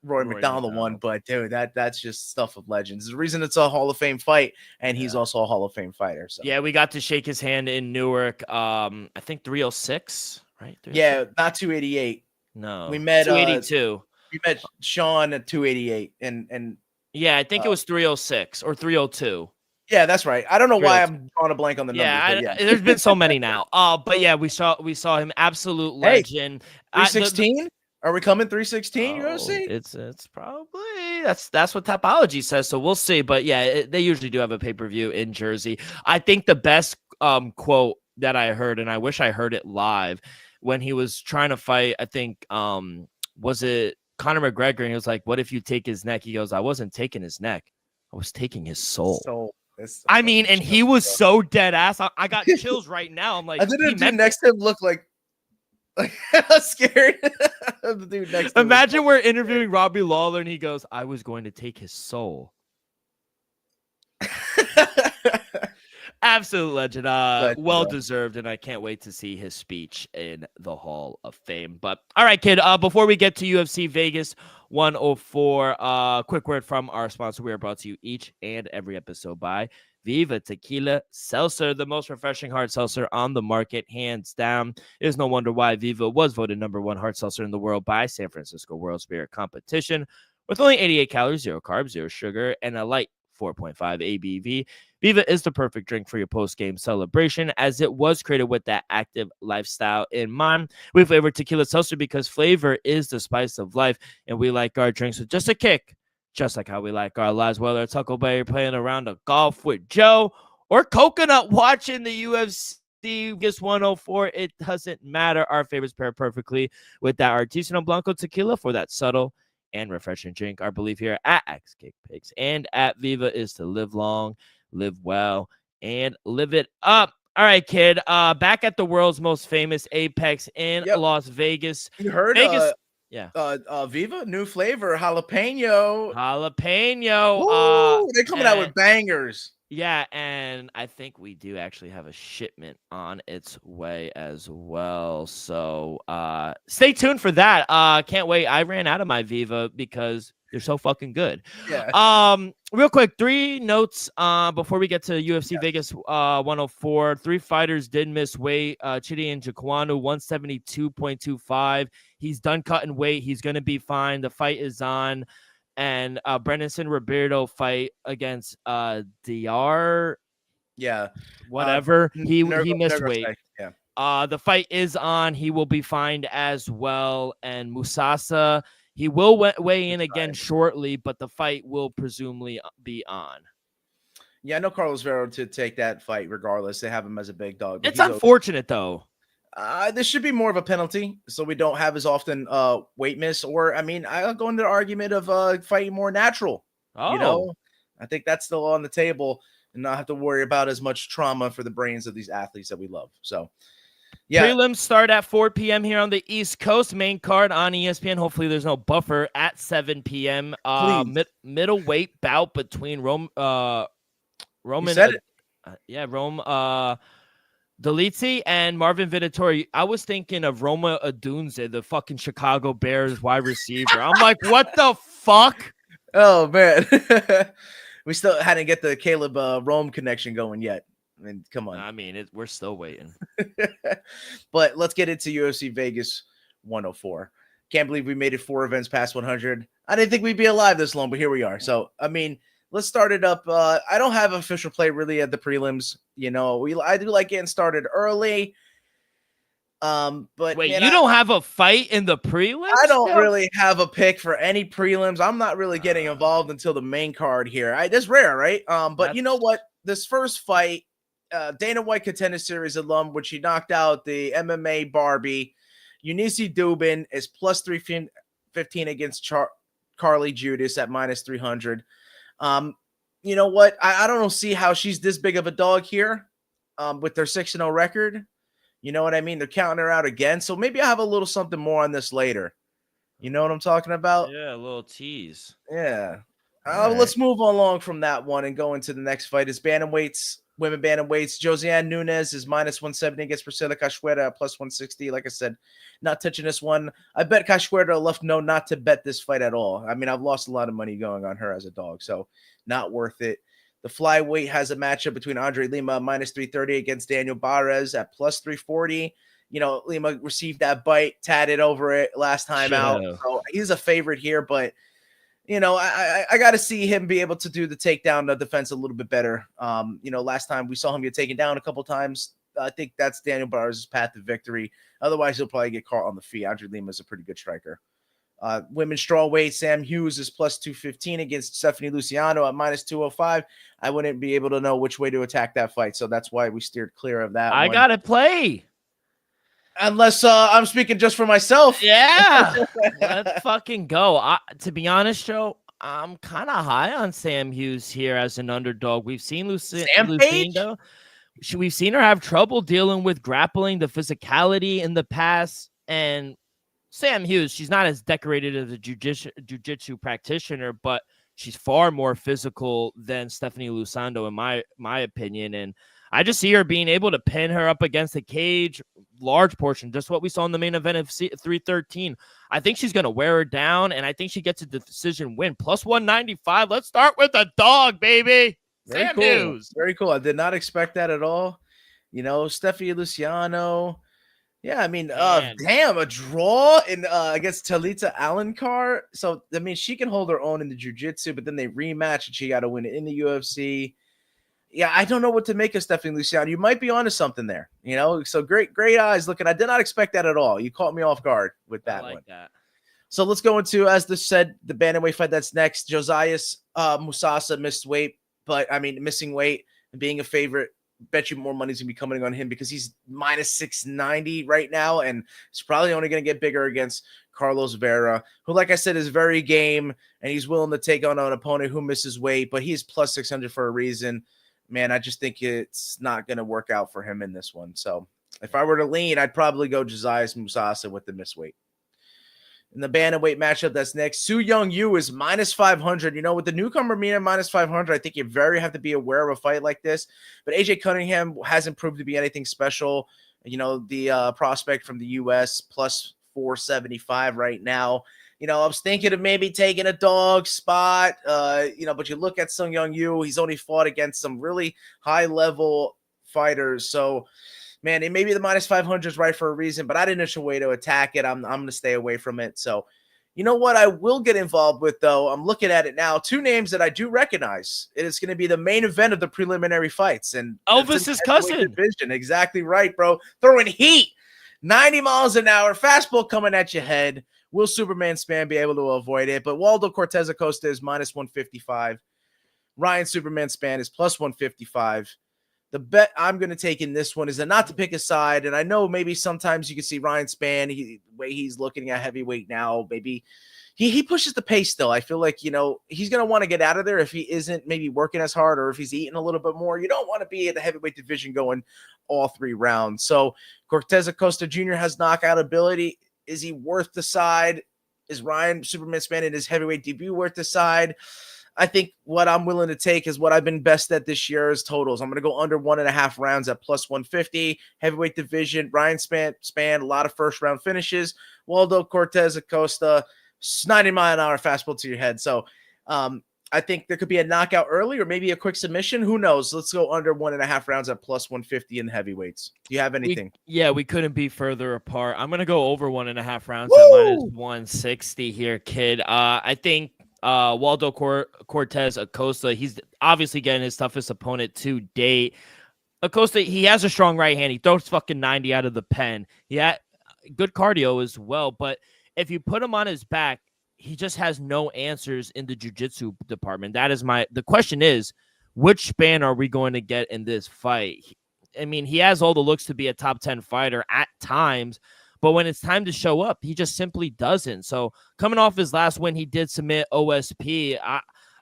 Roy McDonald one, but dude, that's just stuff of legends. There's a reason it's a Hall of Fame fight, and he's also a Hall of Fame fighter. So yeah, we got to shake his hand in Newark. I think 306, right? 306? Yeah, not 288. No, we met 282. We met Sean at 288, and yeah, I think it was 306 or 302. Yeah, that's right. I don't know why I'm drawing a blank on the numbers. Yeah, there's been so many now. But yeah, we saw him, absolute legend. 316. Are we coming 316 UFC? It's probably that's what Tapology says. So we'll see. But yeah, they usually do have a pay-per-view in Jersey. I think the best quote that I heard, and I wish I heard it live, when he was trying to fight, I think was it Conor McGregor, and he was like, "What if you take his neck?" He goes, "I wasn't taking his neck. I was taking his soul." I mean, and he was so dead ass. I got chills right now. I'm like, I didn't dude next to him look like scared. The dude next to Imagine we're interviewing Robbie Lawler and he goes, "I was going to take his soul." Absolute legend. Well deserved, and I can't wait to see his speech in the Hall of Fame. But all right, kid, before we get to UFC Vegas 104, quick word from our sponsor. We are brought to you each and every episode by Viva Tequila Seltzer, the most refreshing hard seltzer on the market, hands down. It is no wonder why Viva was voted #1 hard seltzer in the world by San Francisco World Spirit Competition. With only 88 calories, 0 carbs, 0 sugar, and a light 4.5 ABV, Viva is the perfect drink for your post-game celebration, as it was created with that active lifestyle in mind. We flavored tequila seltzer because flavor is the spice of life, and we like our drinks with just a kick, just like how we like our lives, whether it's Huckleberry playing around a golf with Joe or Coconut watching the UFC Vegas 104. It doesn't matter. Our favorites pair perfectly with that Artisanal Blanco tequila for that subtle and refreshing drink. Our belief here at Axe Kick Pigs and at Viva is to live long, live well, and live it up. All right, kid. Back at the world's most famous Apex in Las Vegas. You heard Vegas. Viva, new flavor, jalapeno. They're coming out with bangers. Yeah, and I think we do actually have a shipment on its way as well. So stay tuned for that. Can't wait. I ran out of my Viva because they're so fucking good. Yeah. Real quick, 3 notes before we get to UFC Vegas 104. 3 fighters did miss weight. Chidi and Njokuanu, 172.25. He's done cutting weight. He's going to be fine. The fight is on. And Brandon Roberto fight against DR. Yeah. Whatever. He missed weight. Yeah. The fight is on. He will be fined as well. And Musasa, He will weigh in again shortly, but the fight will presumably be on. Yeah, I know Carlos Vera to take that fight regardless. They have him as a big dog. It's unfortunate, though. This should be more of a penalty, so we don't have as often weight miss. Or, I mean, I'll go into the argument of fighting more natural. Oh. You know, I think that's still on the table and not have to worry about as much trauma for the brains of these athletes that we love. So, yeah. Prelims start at 4 p.m. here on the East Coast. Main card on ESPN. Hopefully there's no buffer at 7 p.m. Middleweight bout between Roman Dolidze and Marvin Vettori. I was thinking of Roma Odunze, the fucking Chicago Bears wide receiver. I'm like, what the fuck? Oh, man. We still hadn't get the Caleb Rome connection going yet. I mean, come on. I mean, we're still waiting. But let's get into UFC Vegas 104. Can't believe we made it 4 events past 100. I didn't think we'd be alive this long, but here we are. So, I mean, let's start it up. I don't have official play really at the prelims. You know, I do like getting started early. But wait, man, you don't have a fight in the prelims? I don't really have a pick for any prelims. I'm not really getting involved until the main card here. That's rare, right? But you know what? This first fight, Dana White Contender Series alum, which he knocked out the MMA Barbie, Eunice Dubin is plus 315 against Carly Judas at minus 300. You know what? I don't see how she's this big of a dog here with their 6-0 record. You know what I mean? They're counting her out again. So maybe I have a little something more on this later. You know what I'm talking about? Yeah, a little tease. Yeah. Let's move along from that one and go into the next fight. It's bantamweights, women bantamweights. Josiane Nunes is minus 170 against Priscilla Cachoeira at plus 160. Like I said, not touching this one. I bet Cachoeira left not to bet this fight at all. I mean, I've lost a lot of money going on her as a dog, so not worth it. The flyweight has a matchup between Andre Lima minus 330 against Daniel Barres at plus 340. You know, Lima received that bite, tatted over it last time out. So he's a favorite here, but you know, I got to see him be able to do the takedown defense a little bit better. You know, last time we saw him get taken down a couple times. I think that's Daniel Barres' path to victory. Otherwise, he'll probably get caught on the feet. Andre Lima is a pretty good striker. Women's strawweight, Sam Hughes is plus 215 against Stephanie Luciano at minus 205. I wouldn't be able to know which way to attack that fight, so that's why we steered clear of that. I got to play. Unless I'm speaking just for myself. Yeah. Let's fucking go. To be honest, Joe, I'm kind of high on Sam Hughes here as an underdog. We've seen Luciano. We've seen her have trouble dealing with grappling, the physicality in the past, and Sam Hughes, she's not as decorated as a jiu-jitsu practitioner, but she's far more physical than Stephanie Luciano, in my opinion. And I just see her being able to pin her up against the cage, large portion, just what we saw in the main event of 313. I think she's going to wear her down, and I think she gets a decision win. Plus 195. Let's start with the dog, baby. Sam Hughes. Very cool. I did not expect that at all. You know, Stephanie Luciano. Yeah, I mean, damn, a draw in against Talita Alencar. So, I mean, she can hold her own in the jiu-jitsu, but then they rematch and she got to win it in the UFC. Yeah, I don't know what to make of Stephanie Luciano. You might be onto something there, you know? So, great eyes looking. I did not expect that at all. You caught me off guard with that one. That. So, let's go into, as this said, the bantamweight fight that's next. Josias Musasa missed weight, but, I mean, missing weight and being a favorite. Bet you more money's gonna be coming on him because he's minus 690 right now, and it's probably only gonna get bigger against Carlos Vera, who, like I said, is very game and he's willing to take on an opponent who misses weight, but he's plus 600 for a reason. Man, I just think it's not gonna work out for him in this one. So if I were to lean, I'd probably go Josias Musasa with the miss weight. In the bantamweight matchup that's next, Su Young Yu is minus 500. You know, with the newcomer being at minus 500, I think you have to be aware of a fight like this. But AJ Cunningham hasn't proved to be anything special. You know, the prospect from the U.S. plus 475 right now. You know, I was thinking of maybe taking a dog spot. You know, but you look at Su Young Yu, he's only fought against some really high-level fighters. So, man, it may be the minus 500 is right for a reason, but I didn't know a way to attack it. I'm going to stay away from it. So, you know what I will get involved with, though? I'm looking at it now. 2 names that I do recognize. It is going to be the main event of the preliminary fights. And Elvis's cousin. Division. Exactly right, bro. Throwing heat. 90 miles an hour. Fastball coming at your head. Will Superman Span be able to avoid it? But Waldo Cortez Acosta is minus 155. Ryan Superman Span is plus 155. The bet I'm going to take in this one is not to pick a side. And I know maybe sometimes you can see Ryan Span, the way he's looking at heavyweight now, maybe he pushes the pace still. I feel like, he's going to want to get out of there if he isn't maybe working as hard or if he's eating a little bit more. You don't want to be in the heavyweight division going all 3 rounds. So Cortez Acosta Jr. has knockout ability. Is he worth the side? Is Ryan Superman Span in his heavyweight debut worth the side? I think what I'm willing to take is what I've been best at this year is totals. I'm going to go under 1.5 rounds at plus 150. Heavyweight division, Ryan Span, a lot of first round finishes. Waldo Cortez Acosta, 90-mile-an-hour fastball to your head. So I think there could be a knockout early or maybe a quick submission. Who knows? Let's go under 1.5 rounds at plus 150 in heavyweights. Do you have anything? We couldn't be further apart. I'm going to go over 1.5 rounds Woo! at minus 160 here, kid. I think Waldo Cortez Acosta, he's obviously getting his toughest opponent to date. Acosta, he has a strong right hand. He throws fucking 90 out of the pen. He had good cardio as well, but if you put him on his back, he just has no answers in the jiu-jitsu department. The question is, which Span are we going to get in this fight? I mean, he has all the looks to be a top 10 fighter at times, but when it's time to show up, he just simply doesn't. So coming off his last win, he did submit OSP.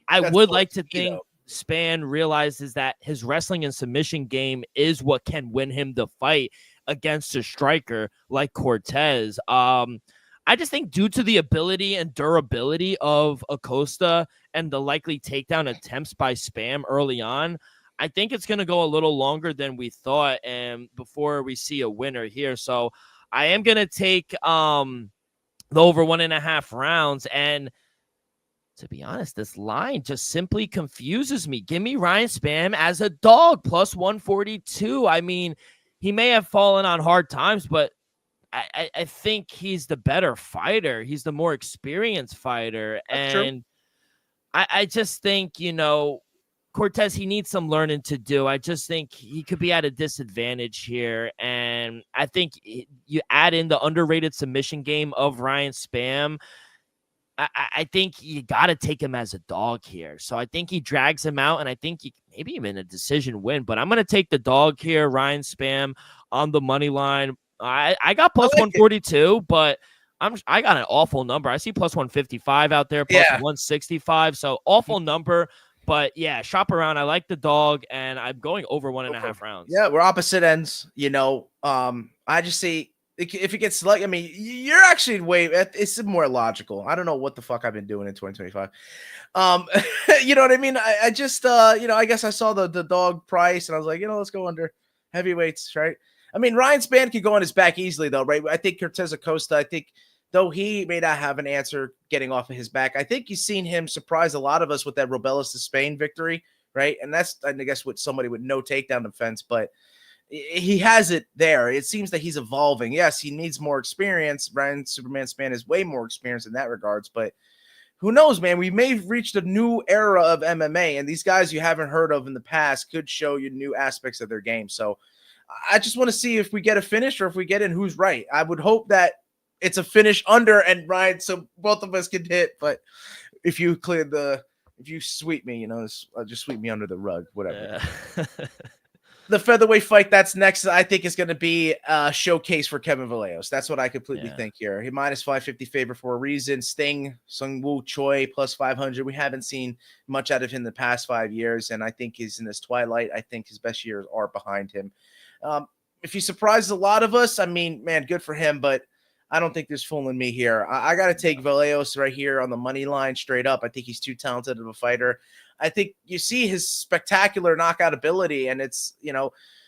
I would like to think Span realizes that his wrestling and submission game is what can win him the fight against a striker like Cortez. I just think due to the ability and durability of Acosta and the likely takedown attempts by Span early on, I think it's going to go a little longer than we thought and before we see a winner here. So I am going to take the over 1.5 rounds. And to be honest, this line just simply confuses me. Give me Ryan Span as a dog, plus 142. I mean, he may have fallen on hard times, but I think he's the better fighter. He's the more experienced fighter. That's and true. I just think, Cortez, he needs some learning to do. I just think he could be at a disadvantage here. And I think you add in the underrated submission game of Ryan Span. I think you got to take him as a dog here. So I think he drags him out, and I think maybe even a decision win. But I'm going to take the dog here, Ryan Span, on the money line. I got plus 142, but I got an awful number. I see plus 155 out there, plus 165. So awful number. But yeah, shop around. I like the dog, and I'm going over 1.5 rounds. Yeah, we're opposite ends. I just see if it gets like, I mean, you're actually it's more logical. I don't know what the fuck I've been doing in 2025. You know what I mean? I just, I guess I saw the dog price, and I was like, let's go under heavyweights, right? I mean, Ryan Span could go on his back easily, though, right? I think Cortez Acosta, though he may not have an answer getting off of his back, I think you've seen him surprise a lot of us with that Robelas to Spain victory, right? And that's, I guess, with somebody with no takedown defense, but he has it there. It seems that he's evolving. Yes, he needs more experience. Ryan Superman Span is way more experienced in that regards, but who knows, man? We may have reached a new era of MMA, and these guys you haven't heard of in the past could show you new aspects of their game. So I just want to see if we get a finish or if we get in who's right. I would hope that it's a finish under and Ryan, so both of us can hit. But if you sweep me, just sweep me under the rug, whatever. Yeah. The featherweight fight that's next, I think, is going to be a showcase for Kevin Vallejos. That's what I completely think here. He minus 550 favorite for a reason. Sting, Sungwoo Choi plus 500. We haven't seen much out of him in the past 5 years, and I think he's in his twilight. I think his best years are behind him. If he surprises a lot of us, I mean, man, good for him, but I don't think there's fooling me here. I got to take Vallejos right here on the money line straight up. I think he's too talented of a fighter. I think you see his spectacular knockout ability, and it's,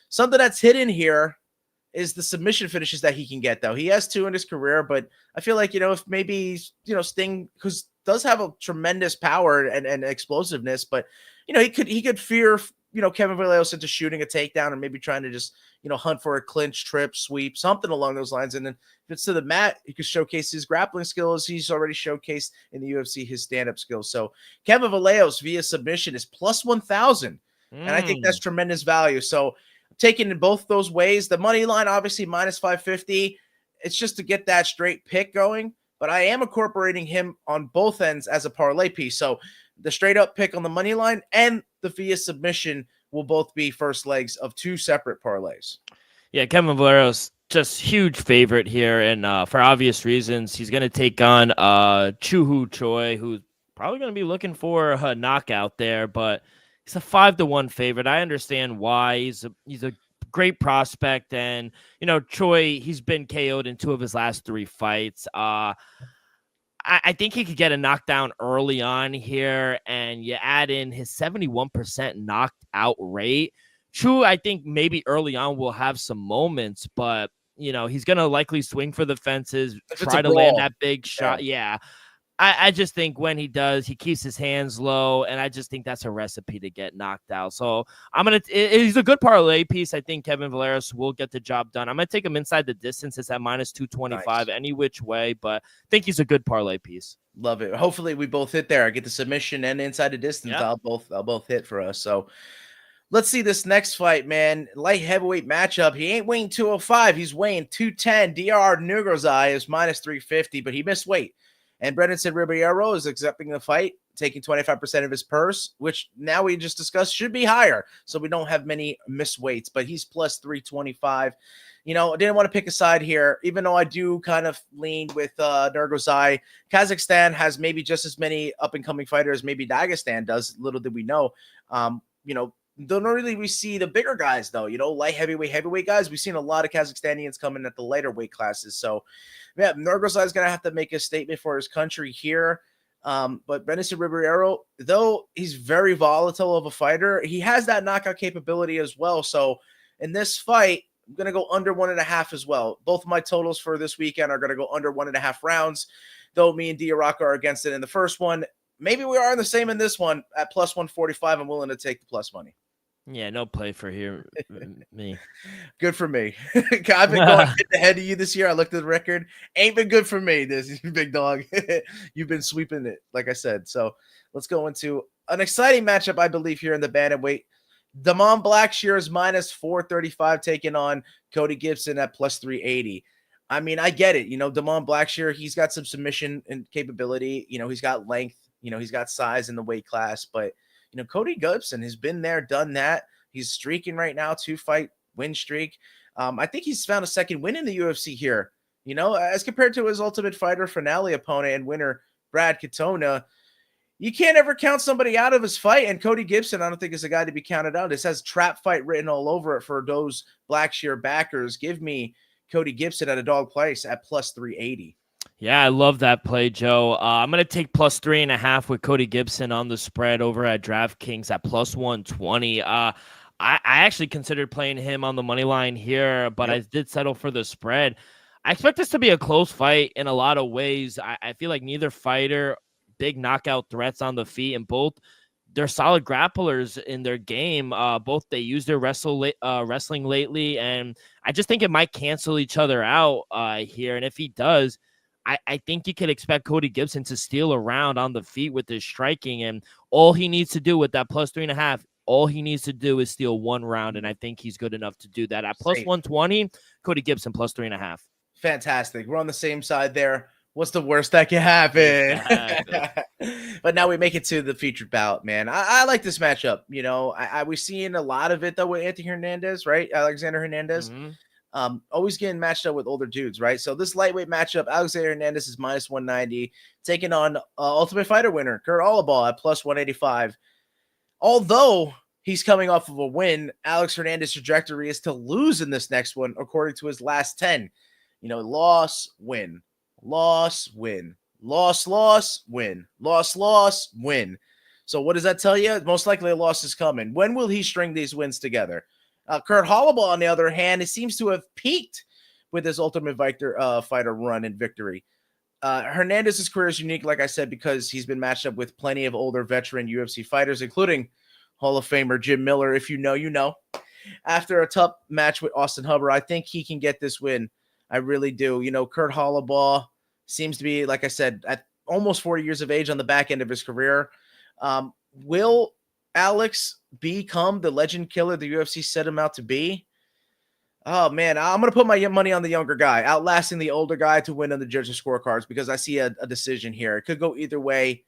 something that's hidden here is the submission finishes that he can get, though. He has 2 in his career, but I feel like, if maybe, Sting, because does have a tremendous power and explosiveness, but, he could fear, Kevin Vallejos into shooting a takedown and maybe trying to just, hunt for a clinch, trip, sweep, something along those lines. And then if it's to the mat, he could showcase his grappling skills. He's already showcased in the UFC his stand-up skills. So Kevin Vallejos via submission is plus 1,000. And I think that's tremendous value. So taking in both those ways, the money line, obviously minus 550. It's just to get that straight pick going. but I am incorporating him on both ends as a parlay piece. So the straight up pick on the money line and the via submission will both be first legs of two separate parlays. Yeah, Kevin Valero's just huge favorite here, and for obvious reasons, he's going to take on Chuhu Choi, who's probably going to be looking for a knockout there, but he's a 5-1 favorite. I understand why. He's a great prospect, and Choi, he's been KO'd in 2 of his last 3 fights. I think he could get a knockdown early on here, and you add in his 71% knocked out rate. True, I think maybe early on we'll have some moments, but he's gonna likely swing for the fences, try to land that big shot. Yeah. I just think when he does, he keeps his hands low, and I just think that's a recipe to get knocked out. So he's a good parlay piece. I think Kevin Valeros will get the job done. I'm gonna take him inside the distance. It's at -225 any which way, but I think he's a good parlay piece. Love it. Hopefully we both hit there. I get the submission and inside the distance. Yep. I'll both hit for us. So let's see this next fight, man. Light heavyweight matchup. He ain't weighing 205. He's weighing 210. DR Nugrozai is -350, but he missed weight. And Brandon Ribeiro is accepting the fight, taking 25% of his purse, which now we just discussed should be higher. So we don't have many missed weights, but he's +325. I didn't want to pick a side here, even though I do kind of lean with Nugrozai. Kazakhstan has maybe just as many up-and-coming fighters, maybe Dagestan does. Little did we know. Don't really we see the bigger guys though, light heavyweight guys. We've seen a lot of Kazakhstanians coming at the lighter weight classes. So yeah, Nugrozai is going to have to make a statement for his country here. But Brandon Ribeiro, though he's very volatile of a fighter, he has that knockout capability as well. So in this fight, I'm going to go under 1.5 as well. Both of my totals for this weekend are going to go under 1.5 rounds, though me and Diaraka are against it in the first one. Maybe we are the same in this one at +145. I'm willing to take the plus money. Yeah, no play for me. Good for me. I've been going ahead of you this year. I looked at the record. Ain't been good for me, this big dog. You've been sweeping it, like I said. So let's go into an exciting matchup, I believe, here in the bantamweight. Damon Blackshear is -435, taking on Cody Gibson at +380. I mean, I get it. Damon Blackshear, he's got some submission and capability. He's got length. He's got size in the weight class, but Cody Gibson has been there, done that. He's streaking right now, 2-fight win streak. I think he's found a second win in the UFC here, as compared to his Ultimate Fighter finale opponent and winner, Brad Katona. You can't ever count somebody out of his fight, and Cody Gibson, I don't think is a guy to be counted out. This has trap fight written all over it for those Blackshear backers. Give me Cody Gibson at a dog price at +380. Yeah, I love that play, Joe. I'm going to take +3.5 with Cody Gibson on the spread over at DraftKings at +120. I actually considered playing him on the money line here, but I did settle for the spread. I expect this to be a close fight in a lot of ways. I feel like neither fighter, big knockout threats on the feet, and both they're solid grapplers in their game. Both they use their wrestling lately, and I just think it might cancel each other out here. And if he does, I think you could expect Cody Gibson to steal around on the feet with his striking, and all he needs to do with that +3.5, all he needs to do is steal one round, and I think he's good enough to do that. At +120, Cody Gibson +3.5. Fantastic. We're on the same side there. What's the worst that can happen? But now we make it to the featured bout, man. I like this matchup. We're seeing a lot of it, though, with Anthony Hernandez, right? Alexander Hernandez. Mm-hmm. Always getting matched up with older dudes, right? So this lightweight matchup, Alexander Hernandez is -190, taking on Ultimate Fighter winner Kurt Holobaugh at +185. Although he's coming off of a win, Alex Hernandez's trajectory is to lose in this next one, according to his last 10. Loss, win, loss, win, loss, win, loss, win. So what does that tell you? Most likely a loss is coming. When will he string these wins together? Kurt Holobaugh, on the other hand, it seems to have peaked with his Ultimate Fighter run and victory. Hernandez's career is unique, like I said, because he's been matched up with plenty of older veteran UFC fighters, including Hall of Famer Jim Miller. If you know, you know. After a tough match with Austin Hubbard, I think he can get this win. I really do. Kurt Holobaugh seems to be, like I said, at almost 40 years of age on the back end of his career. Will Alex become the legend killer the UFC set him out to be? Oh man, I'm gonna put my money on the younger guy, outlasting the older guy to win on the judges' scorecards because I see a decision here. It could go either way,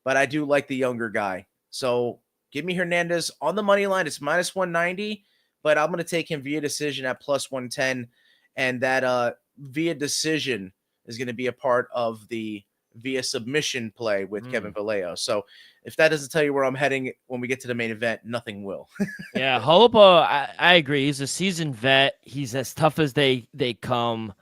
but I do like the younger guy. So give me Hernandez on the money line. It's minus 190, but I'm gonna take him via decision at plus 110, and that via decision is gonna be a part of the via submission play with Kevin Vallejo. So if that doesn't tell you where I'm heading when we get to the main event, nothing will. Yeah, Holopo, I agree. He's a seasoned vet. He's as tough as they come.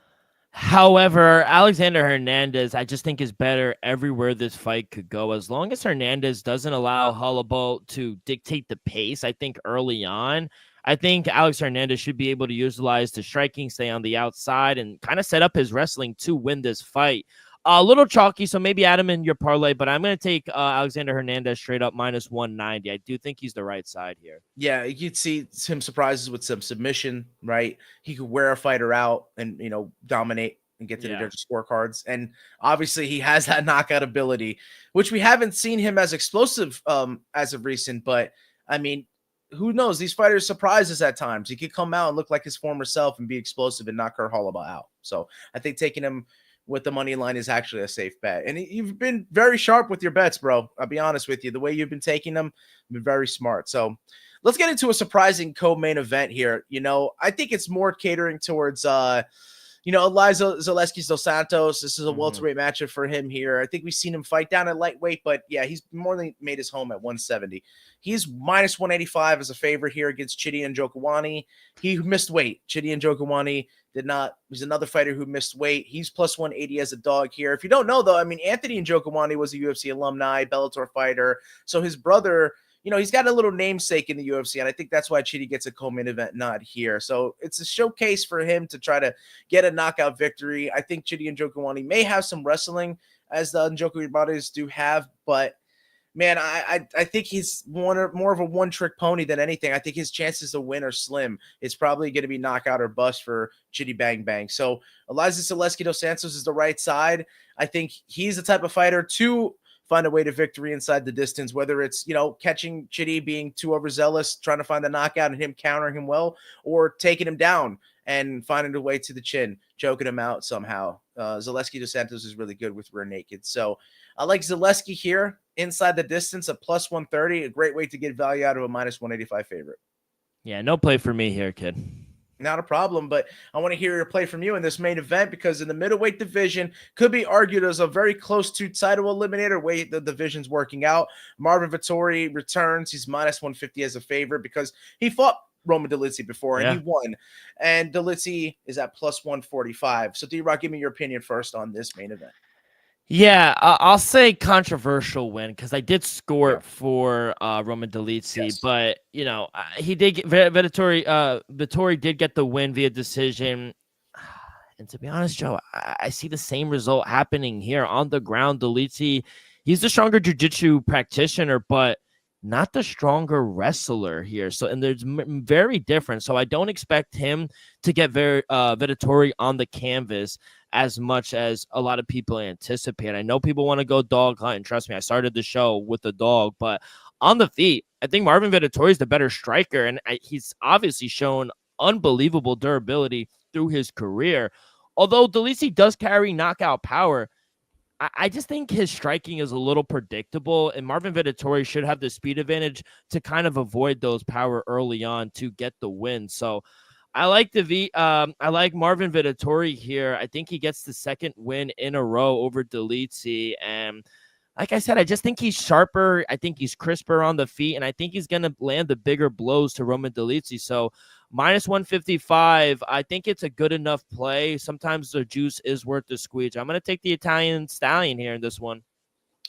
However, Alexander Hernandez, I just think is better everywhere this fight could go. As long as Hernandez doesn't allow Holopo to dictate the pace, I think early on, I think Alex Hernandez should be able to utilize the striking, stay on the outside, and kind of set up his wrestling to win this fight. A little chalky, so maybe add him in your parlay, but I'm going to take Alexander Hernandez straight up minus 190. I do think he's the right side here. Yeah, you'd see some surprises with some submission, right? He could wear a fighter out and, dominate and get to the judges' scorecards. And obviously he has that knockout ability, which we haven't seen him as explosive as of recent. But, I mean, who knows? These fighters surprise us at times. He could come out and look like his former self and be explosive and knock Kurt Holobaugh out. So I think taking him with the money line is actually a safe bet. And you've been very sharp with your bets, bro. I'll be honest with you. The way you've been taking them, been very smart. So let's get into a surprising co-main event here. I think it's more catering towards, Eliza Zaleski dos Santos. This is a welterweight matchup for him here. I think we've seen him fight down at lightweight, but yeah, he's more than made his home at 170. He's minus 185 as a favorite here against Chidi Njokuani. He missed weight. Chidi Njokuani did not. He's another fighter who missed weight. He's plus 180 as a dog here. If you don't know, though, I mean, Anthony Njokuani was a UFC alumni, Bellator fighter. So his brother, he's got a little namesake in the UFC, and I think that's why Chidi gets a co-main event nod here. So it's a showcase for him to try to get a knockout victory. I think Chidi Njokuani may have some wrestling, as the Njoku brothers do have, but man, I think he's more of a one-trick pony than anything. I think his chances to win are slim. It's probably going to be knockout or bust for Chidi Bang Bang. So Eliza Zaleski dos Santos is the right side. I think he's the type of fighter to find a way to victory inside the distance, whether it's, catching Chidi being too overzealous, trying to find the knockout and him countering him well, or taking him down and finding a way to the chin, choking him out somehow. Zaleski dos Santos is really good with rear naked. So I like Zaleski here inside the distance at plus 130, a great way to get value out of a minus 185 favorite. Yeah, no play for me here, kid. Not a problem, but I want to hear your play from you in this main event because in the middleweight division could be argued as a very close to title eliminator way the division's working out. Marvin Vettori returns. He's minus 150 as a favorite because he fought Roman Dolidze before and he won. And Dolidze is at plus 145. So D-Rock, give me your opinion first on this main event. Yeah, I'll say controversial win because I did score it for Roman Dolidze, but he did get Vettori did get the win via decision. And to be honest, Joe, I see the same result happening here on the ground. Dolidze, he's the stronger jiu-jitsu practitioner, but not the stronger wrestler here. So, and there's very different. So I don't expect him to get Vettori on the canvas as much as a lot of people anticipate. I know people want to go dog hunt, and trust me, I started the show with the dog, but on the feet, I think Marvin Vettori is the better striker, and he's obviously shown unbelievable durability through his career. Although Dolidze does carry knockout power, I just think his striking is a little predictable, and Marvin Vettori should have the speed advantage to kind of avoid those power early on to get the win. So I like I like Marvin Vettori here. I think he gets the second win in a row over Dolidze, and like I said, I just think he's sharper. I think he's crisper on the feet, and I think he's going to land the bigger blows to Roman Dolidze. So minus 155, I think it's a good enough play. Sometimes the juice is worth the squeeze. I'm going to take the Italian Stallion here in this one.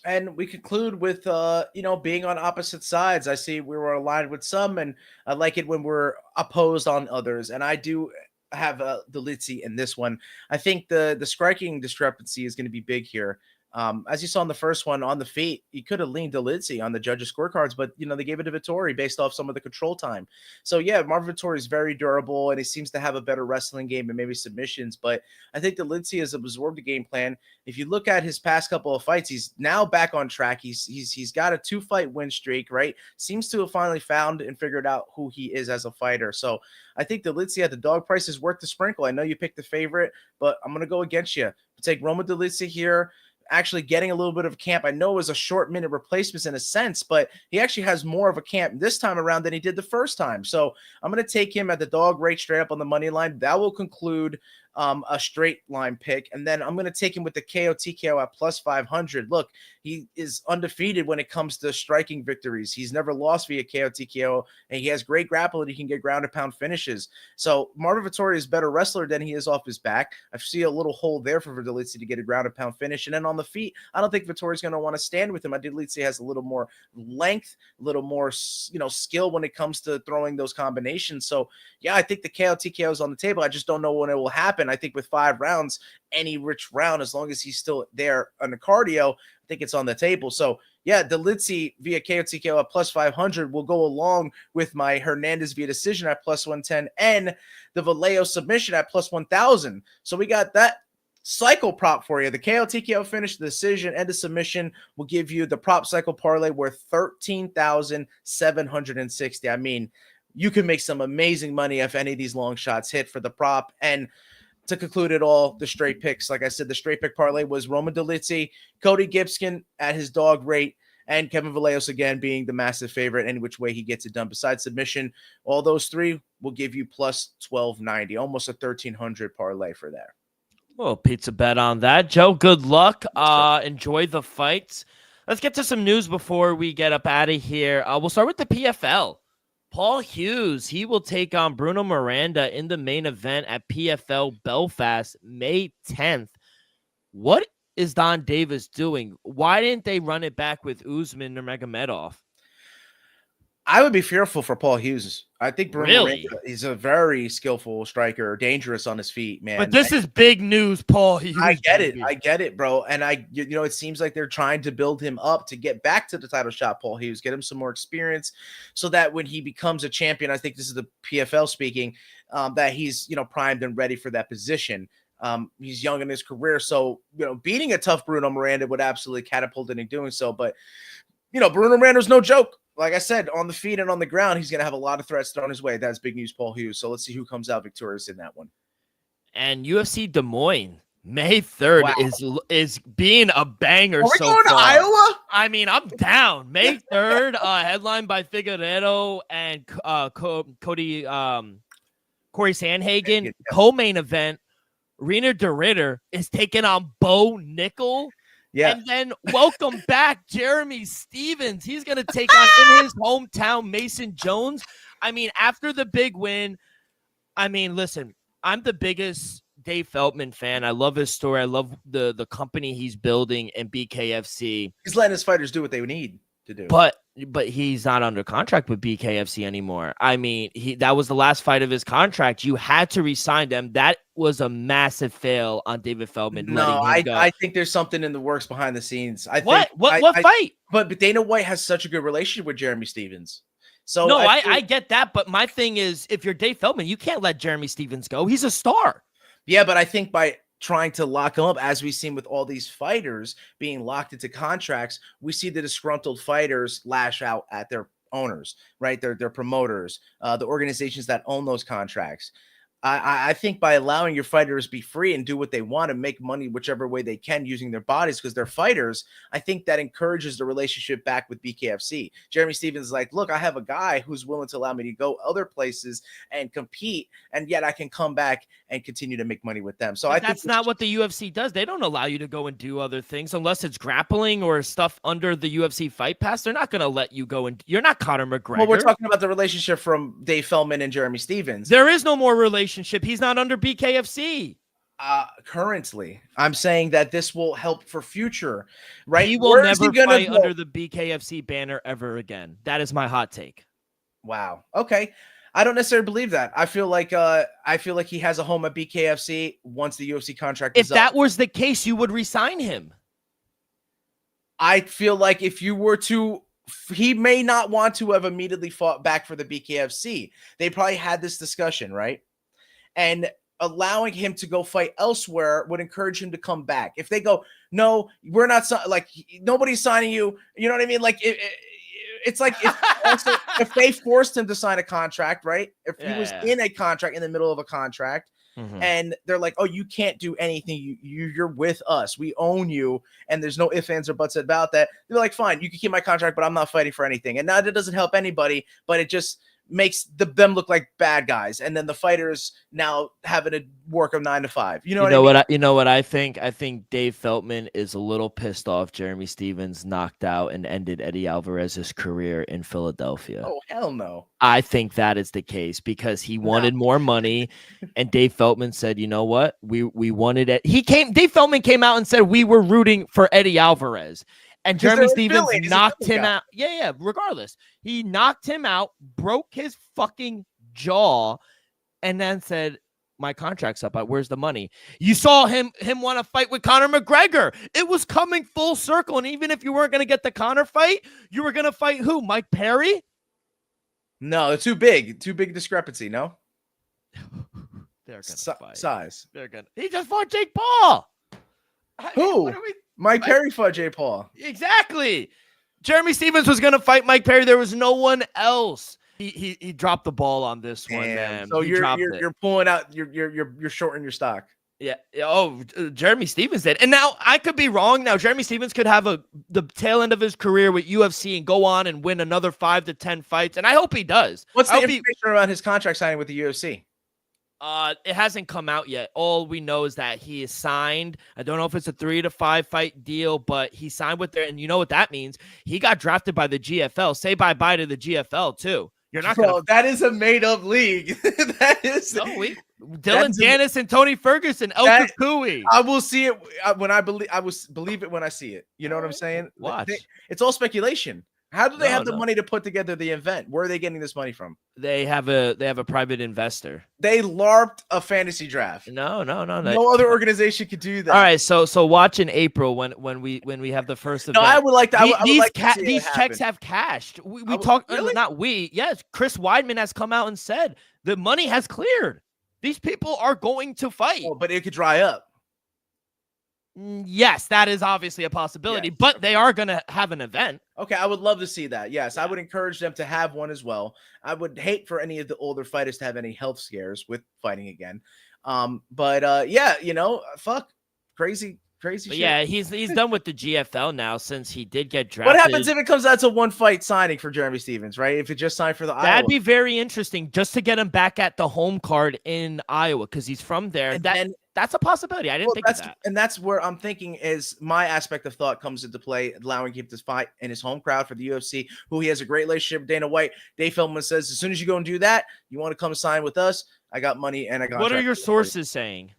And we conclude with, being on opposite sides. I see we were aligned with some, and I like it when we're opposed on others. And I do have Dolidze in this one. I think the striking discrepancy is going to be big here. As you saw in the first one on the feet, you could have leaned Delici on the judges' scorecards, but they gave it to Vettori based off some of the control time. So yeah, Marvin Vettori is very durable, and he seems to have a better wrestling game and maybe submissions. But I think Delici has absorbed the game plan. If you look at his past couple of fights, he's now back on track. He's got a 2-fight win streak, right? Seems to have finally found and figured out who he is as a fighter. So I think Delici at the dog price is worth the sprinkle. I know you picked the favorite, but I'm gonna go against you. Take Roman Delici here. Actually getting a little bit of camp. I know it was a short minute replacements in a sense, but he actually has more of a camp this time around than he did the first time. So I'm going to take him at the dog rate straight up on the money line. That will conclude a straight line pick. And then I'm going to take him with the KO TKO at plus 500. Look, he is undefeated when it comes to striking victories. He's never lost via KO TKO, and he has great grappling. He can get ground and pound finishes. So Marvin Vettori is a better wrestler than he is off his back. I see a little hole there for Delici to get a ground and pound finish. And then on the feet, I don't think Vettori's going to want to stand with him. I think Delici has a little more length, a little more, skill when it comes to throwing those combinations. So yeah, I think the KO TKO is on the table. I just don't know when it will happen. I think with 5 rounds, any rich round, as long as he's still there on the cardio, I think it's on the table. So yeah, Delici via KO TKO at plus 500 will go along with my Hernandez via decision at plus 110 and the Vallejo submission at plus 1,000. So we got that cycle prop for you. The KO TKO finish, the decision, and the submission will give you the prop cycle parlay worth $13,760. I mean, you can make some amazing money if any of these long shots hit for the prop. And to conclude it all, the straight picks, like I said, the straight pick parlay was Roman Delici, Cody Gibson at his dog rate, and Kevin Vallejos again being the massive favorite any which way he gets it done. Besides submission, all those three will give you plus 1,290, almost a 1,300 parlay for there. Well, pizza bet on that. Joe, good luck. Enjoy the fights. Let's get to some news before we get up out of here. We'll start with the PFL. Paul Hughes, he will take on Bruno Miranda in the main event at PFL Belfast, May 10th. What is Don Davis doing? Why didn't they run it back with Usman or Nurmagomedov? I would be fearful for Paul Hughes. I think Bruno Miranda is a very skillful striker, dangerous on his feet, man. But this is big news, Paul Hughes. I get it, bro. And it seems like they're trying to build him up to get back to the title shot, Paul Hughes, get him some more experience so that when he becomes a champion, I think this is the PFL speaking, that he's, primed and ready for that position. He's young in his career. So, beating a tough Bruno Miranda would absolutely catapult him in doing so. But, Bruno Miranda's no joke. Like I said, on the feet and on the ground, he's going to have a lot of threats thrown his way. That's big news, Paul Hughes. So let's see who comes out victorious in that one. And UFC Des Moines, May 3rd is being a banger. Are we going to Iowa? I mean, I'm down. May 3rd, headlined by Figueiredo and Corey Sandhagen. Yeah. Co-main event, Reiner de Ridder is taking on Bo Nickel. Yeah. And then welcome back, Jeremy Stevens. He's going to take on in his hometown, Mason Jones. I mean, after the big win, listen, I'm the biggest Dave Feldman fan. I love his story. I love the company he's building in BKFC. He's letting his fighters do what they need to do. But he's not under contract with BKFC anymore. I mean, that was the last fight of his contract. You had to re-sign them. That was a massive fail on David Feldman. No, I think there's something in the works behind the scenes. What fight? But Dana White has such a good relationship with Jeremy Stevens. So no, I get that. But my thing is, if you're Dave Feldman, you can't let Jeremy Stevens go. He's a star. Yeah, but I think by trying to lock him up, as we've seen with all these fighters being locked into contracts, we see the disgruntled fighters lash out at their owners, right? Their promoters, the organizations that own those contracts. I think by allowing your fighters to be free and do what they want and make money whichever way they can using their bodies because they're fighters, I think that encourages the relationship back with BKFC. Jeremy Stevens is like, look, I have a guy who's willing to allow me to go other places and compete, and yet I can come back and continue to make money with them. So that's not what the UFC does. They don't allow you to go and do other things unless it's grappling or stuff under the UFC Fight Pass. They're not going to let you go and you're not Conor McGregor. Well, we're talking about the relationship from Dave Feldman and Jeremy Stevens. There is no more relationship. He's not under BKFC. Currently, I'm saying that this will help for future, right? He will never fight under the BKFC banner ever again. That is my hot take. Wow. Okay. I don't necessarily believe that. I feel like he has a home at BKFC once the UFC contract is up. If that was the case, you would resign him. I feel like if you were to, he may not want to have immediately fought back for the BKFC. They probably had this discussion, right? And allowing him to go fight elsewhere would encourage him to come back. If they go, no, we're not like nobody's signing you. You know what I mean? Like it's like if they forced him to sign a contract, right? If he was in a contract in the middle of a contract. And they're like, oh, you can't do anything. You're with us. We own you. And there's no ifs, ands, or buts about that. They're like, fine, you can keep my contract, but I'm not fighting for anything. And now that doesn't help anybody, but it just makes them look like bad guys. And then the fighters now having to work a 9 to 5. You know what I mean? You know what I think? I think Dave Feltman is a little pissed off Jeremy Stephens knocked out and ended Eddie Alvarez's career in Philadelphia. Oh, hell no. I think that is the case because he wanted more money. And Dave Feltman said, you know what? We wanted it. Dave Feltman came out and said we were rooting for Eddie Alvarez. And Jeremy Stephens knocked him out. Yeah. Regardless, he knocked him out, broke his fucking jaw, and then said, my contract's up. Where's the money? You saw him want to fight with Conor McGregor. It was coming full circle. And even if you weren't going to get the Conor fight, you were going to fight who? Mike Perry? No, it's too big. Too big discrepancy, no? They're going to fight. Size. He just fought Jake Paul. Who? Mike Perry fought Jake Paul. Exactly. Jeremy Stephens was going to fight Mike Perry. There was no one else. He dropped the ball on this one, man. So you're pulling out. You're shorting your stock. Yeah. Oh, Jeremy Stephens did. And now I could be wrong. Now Jeremy Stephens could have the tail end of his career with UFC and go on and win another 5 to 10 fights. And I hope he does. What's the information around his contract signing with the UFC? It hasn't come out yet. All we know is that he is signed. I don't know if it's a 3 to 5 fight deal, but he signed with there. And you know what that means? He got drafted by the GFL. Say bye-bye to the GFL too. You're not going to. That is a made-up league. That is. No, Dylan Dennis and Tony Ferguson, El Kakui. I will see it when I believe. I will believe it when I see it. You know what I'm saying? Watch. It's all speculation. How do they have the money to put together the event? Where are they getting this money from? They have a private investor. They LARPed a fantasy draft. No. No other organization could do that. All right, so watch in April when we have the first event. No, I would like to. These checks have cashed. We talked. Really? Not we. Yes, Chris Weidman has come out and said the money has cleared. These people are going to fight. Oh, but it could dry up. Yes, that is obviously a possibility, but they are going to have an event. Okay, I would love to see that. Yes, I would encourage them to have one as well. I would hate for any of the older fighters to have any health scares with fighting again. But fuck, crazy shit. Yeah, he's done with the GFL now since he did get drafted. What happens if it comes out to one fight signing for Jeremy Stephens, right? If it just signed for the Iowa. That'd be very interesting just to get him back at the home card in Iowa because he's from there. And that's a possibility. I didn't think of that. And that's where I'm thinking is my aspect of thought comes into play, allowing him to fight in his home crowd for the UFC, who he has a great relationship with Dana White. Dave Feldman says, as soon as you go and do that, you want to come sign with us, I got money and I got. What are your sources saying?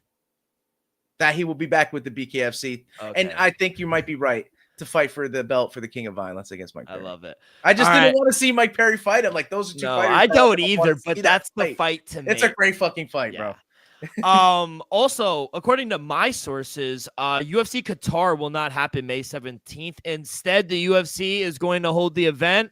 That he will be back with the BKFC. Okay. And I think you might be right to fight for the belt for the King of Violence against Mike Perry. I love it. I just didn't want to see Mike Perry fight him. Like those are two fighters. I don't either, but that's the fight to me. It's a great fucking fight, bro. Also, according to my sources, UFC Qatar will not happen May 17th. Instead, the UFC is going to hold the event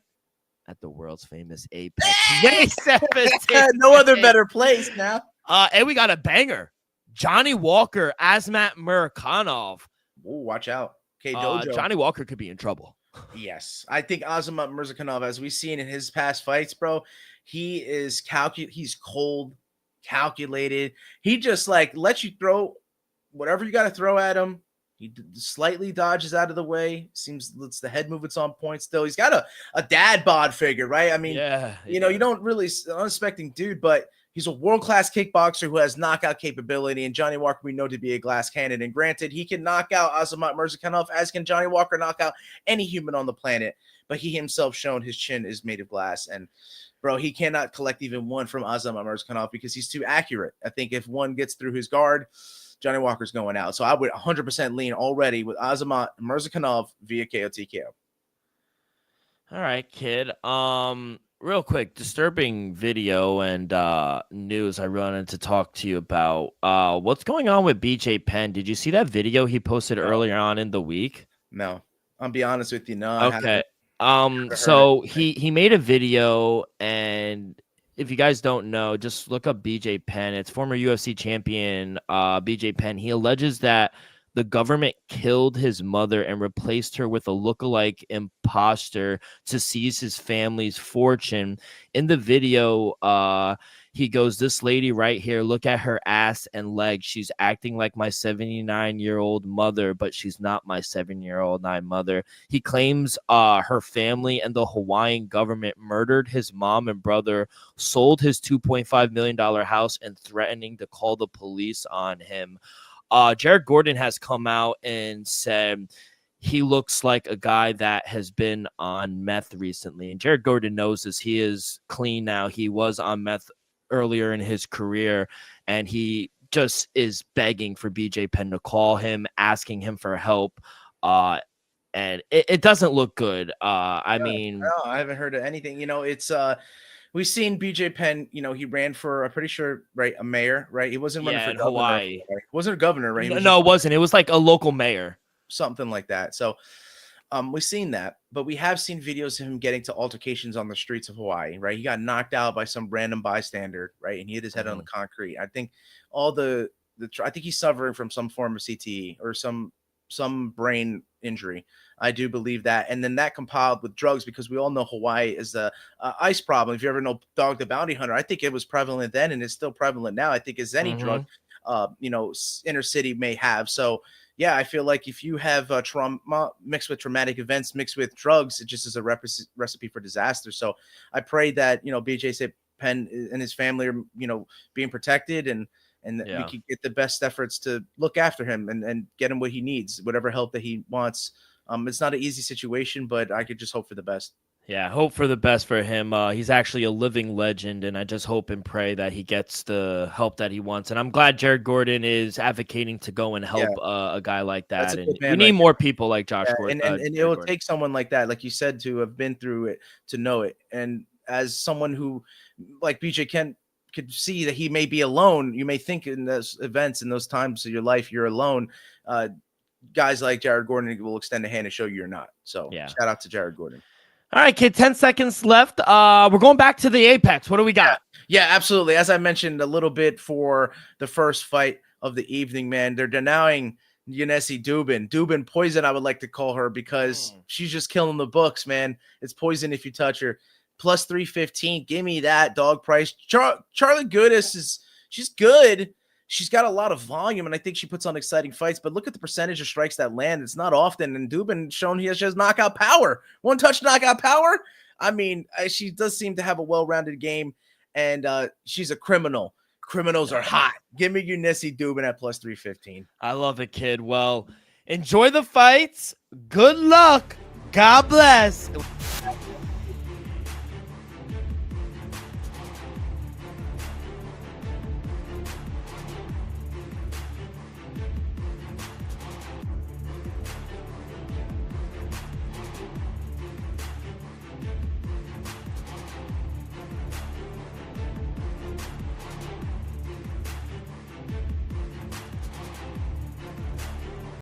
at the world's famous Apex. May 17th. No other better place now. And we got a banger. Johnny Walker, Azmat Murkanov. Ooh, watch out. Dojo. Johnny Walker could be in trouble. Yes. I think Azamat Murzakanov, as we've seen in his past fights, bro, he is he's cold, calculated. He just lets you throw whatever you got to throw at him. He slightly dodges out of the way. Seems lets the head movements on point still. He's got a dad bod figure, right? I mean, you don't really unexpecting dude, but he's a world-class kickboxer who has knockout capability, and Johnny Walker we know to be a glass cannon. And granted, he can knock out Azamat Murzakanov, as can Johnny Walker knock out any human on the planet. But he himself shown his chin is made of glass, and bro, he cannot collect even one from Azamat Murzakanov because he's too accurate. I think if one gets through his guard, Johnny Walker's going out. So I would 100% lean already with Azamat Murzakanov via KO TKO. All right, kid. Real quick, disturbing video and news I wanted to talk to you about. What's going on with BJ Penn? Did you see that video he posted earlier on in the week? No. I'll be honest with you. No, I Okay. haven't heard So it. he made a video, and if you guys don't know, just look up BJ Penn. It's former UFC champion BJ Penn. He alleges that the government killed his mother and replaced her with a lookalike imposter to seize his family's fortune. In the video, he goes, "This lady right here, look at her ass and legs. She's acting like my 79-year-old mother, but she's not my 7-year-old mother." He claims her family and the Hawaiian government murdered his mom and brother, sold his $2.5 million house, and threatening to call the police on him. Jared Gordon has come out and said he looks like a guy that has been on meth recently. And Jared Gordon knows this. He is clean now. He was on meth earlier in his career, and he just is begging for BJ Penn to call him, asking him for help. And it doesn't look good. I mean, No, I haven't heard of anything. It's we've seen BJ Penn. He ran for, I'm pretty sure, right, a mayor, right? He wasn't running yeah, for in governor. Hawaii. Right? Wasn't a governor, right? He was No, it wasn't. It was like a local mayor. something like that. So we've seen that, but we have seen videos of him getting to altercations on the streets of Hawaii, right? He got knocked out by some random bystander, right? And he hit his head on the concrete. I think I think he's suffering from some form of CTE or some brain injury. I do believe that. And then that compiled with drugs, because we all know Hawaii is the ice problem. If you ever know Dog the Bounty Hunter, I think it was prevalent then and it's still prevalent now. I think as any drug, inner city may have. So yeah, I feel like if you have trauma mixed with traumatic events, mixed with drugs, it just is a recipe for disaster. So I pray that, BJ Penn and his family are, being protected, and we can get the best efforts to look after him and get him what he needs, whatever help that he wants. It's not an easy situation, but I could just hope for the best. Yeah, hope for the best for him. He's actually a living legend, and I just hope and pray that he gets the help that he wants. And I'm glad Jared Gordon is advocating to go and help a guy like that. And we need more people like Josh Gordon. And it will take someone like that, like you said, to have been through it, to know it. And as someone who, like BJ Kent, could see that he may be alone, you may think in those events, in those times of your life, you're alone. Guys like Jared Gordon will extend a hand and show you're not. So shout out to Jared Gordon. All right, kid, 10 seconds left. We're going back to the Apex. What do we got? Yeah, absolutely. As I mentioned a little bit for the first fight of the evening, man, they're denying Yanesi Dubin. Dubin Poison, I would like to call her, because she's just killing the books, man. It's poison if you touch her. Plus 315. Give me that dog price. Charlie Goodis she's good. She's got a lot of volume, and I think she puts on exciting fights. But look at the percentage of strikes that land. It's not often. And Dubin shown he has just knockout power. One touch knockout power. I mean, she does seem to have a well-rounded game, and she's a criminal. Criminals are hot. Give me Yanesi Dubin at plus 315. I love it, kid. Well, enjoy the fights. Good luck. God bless.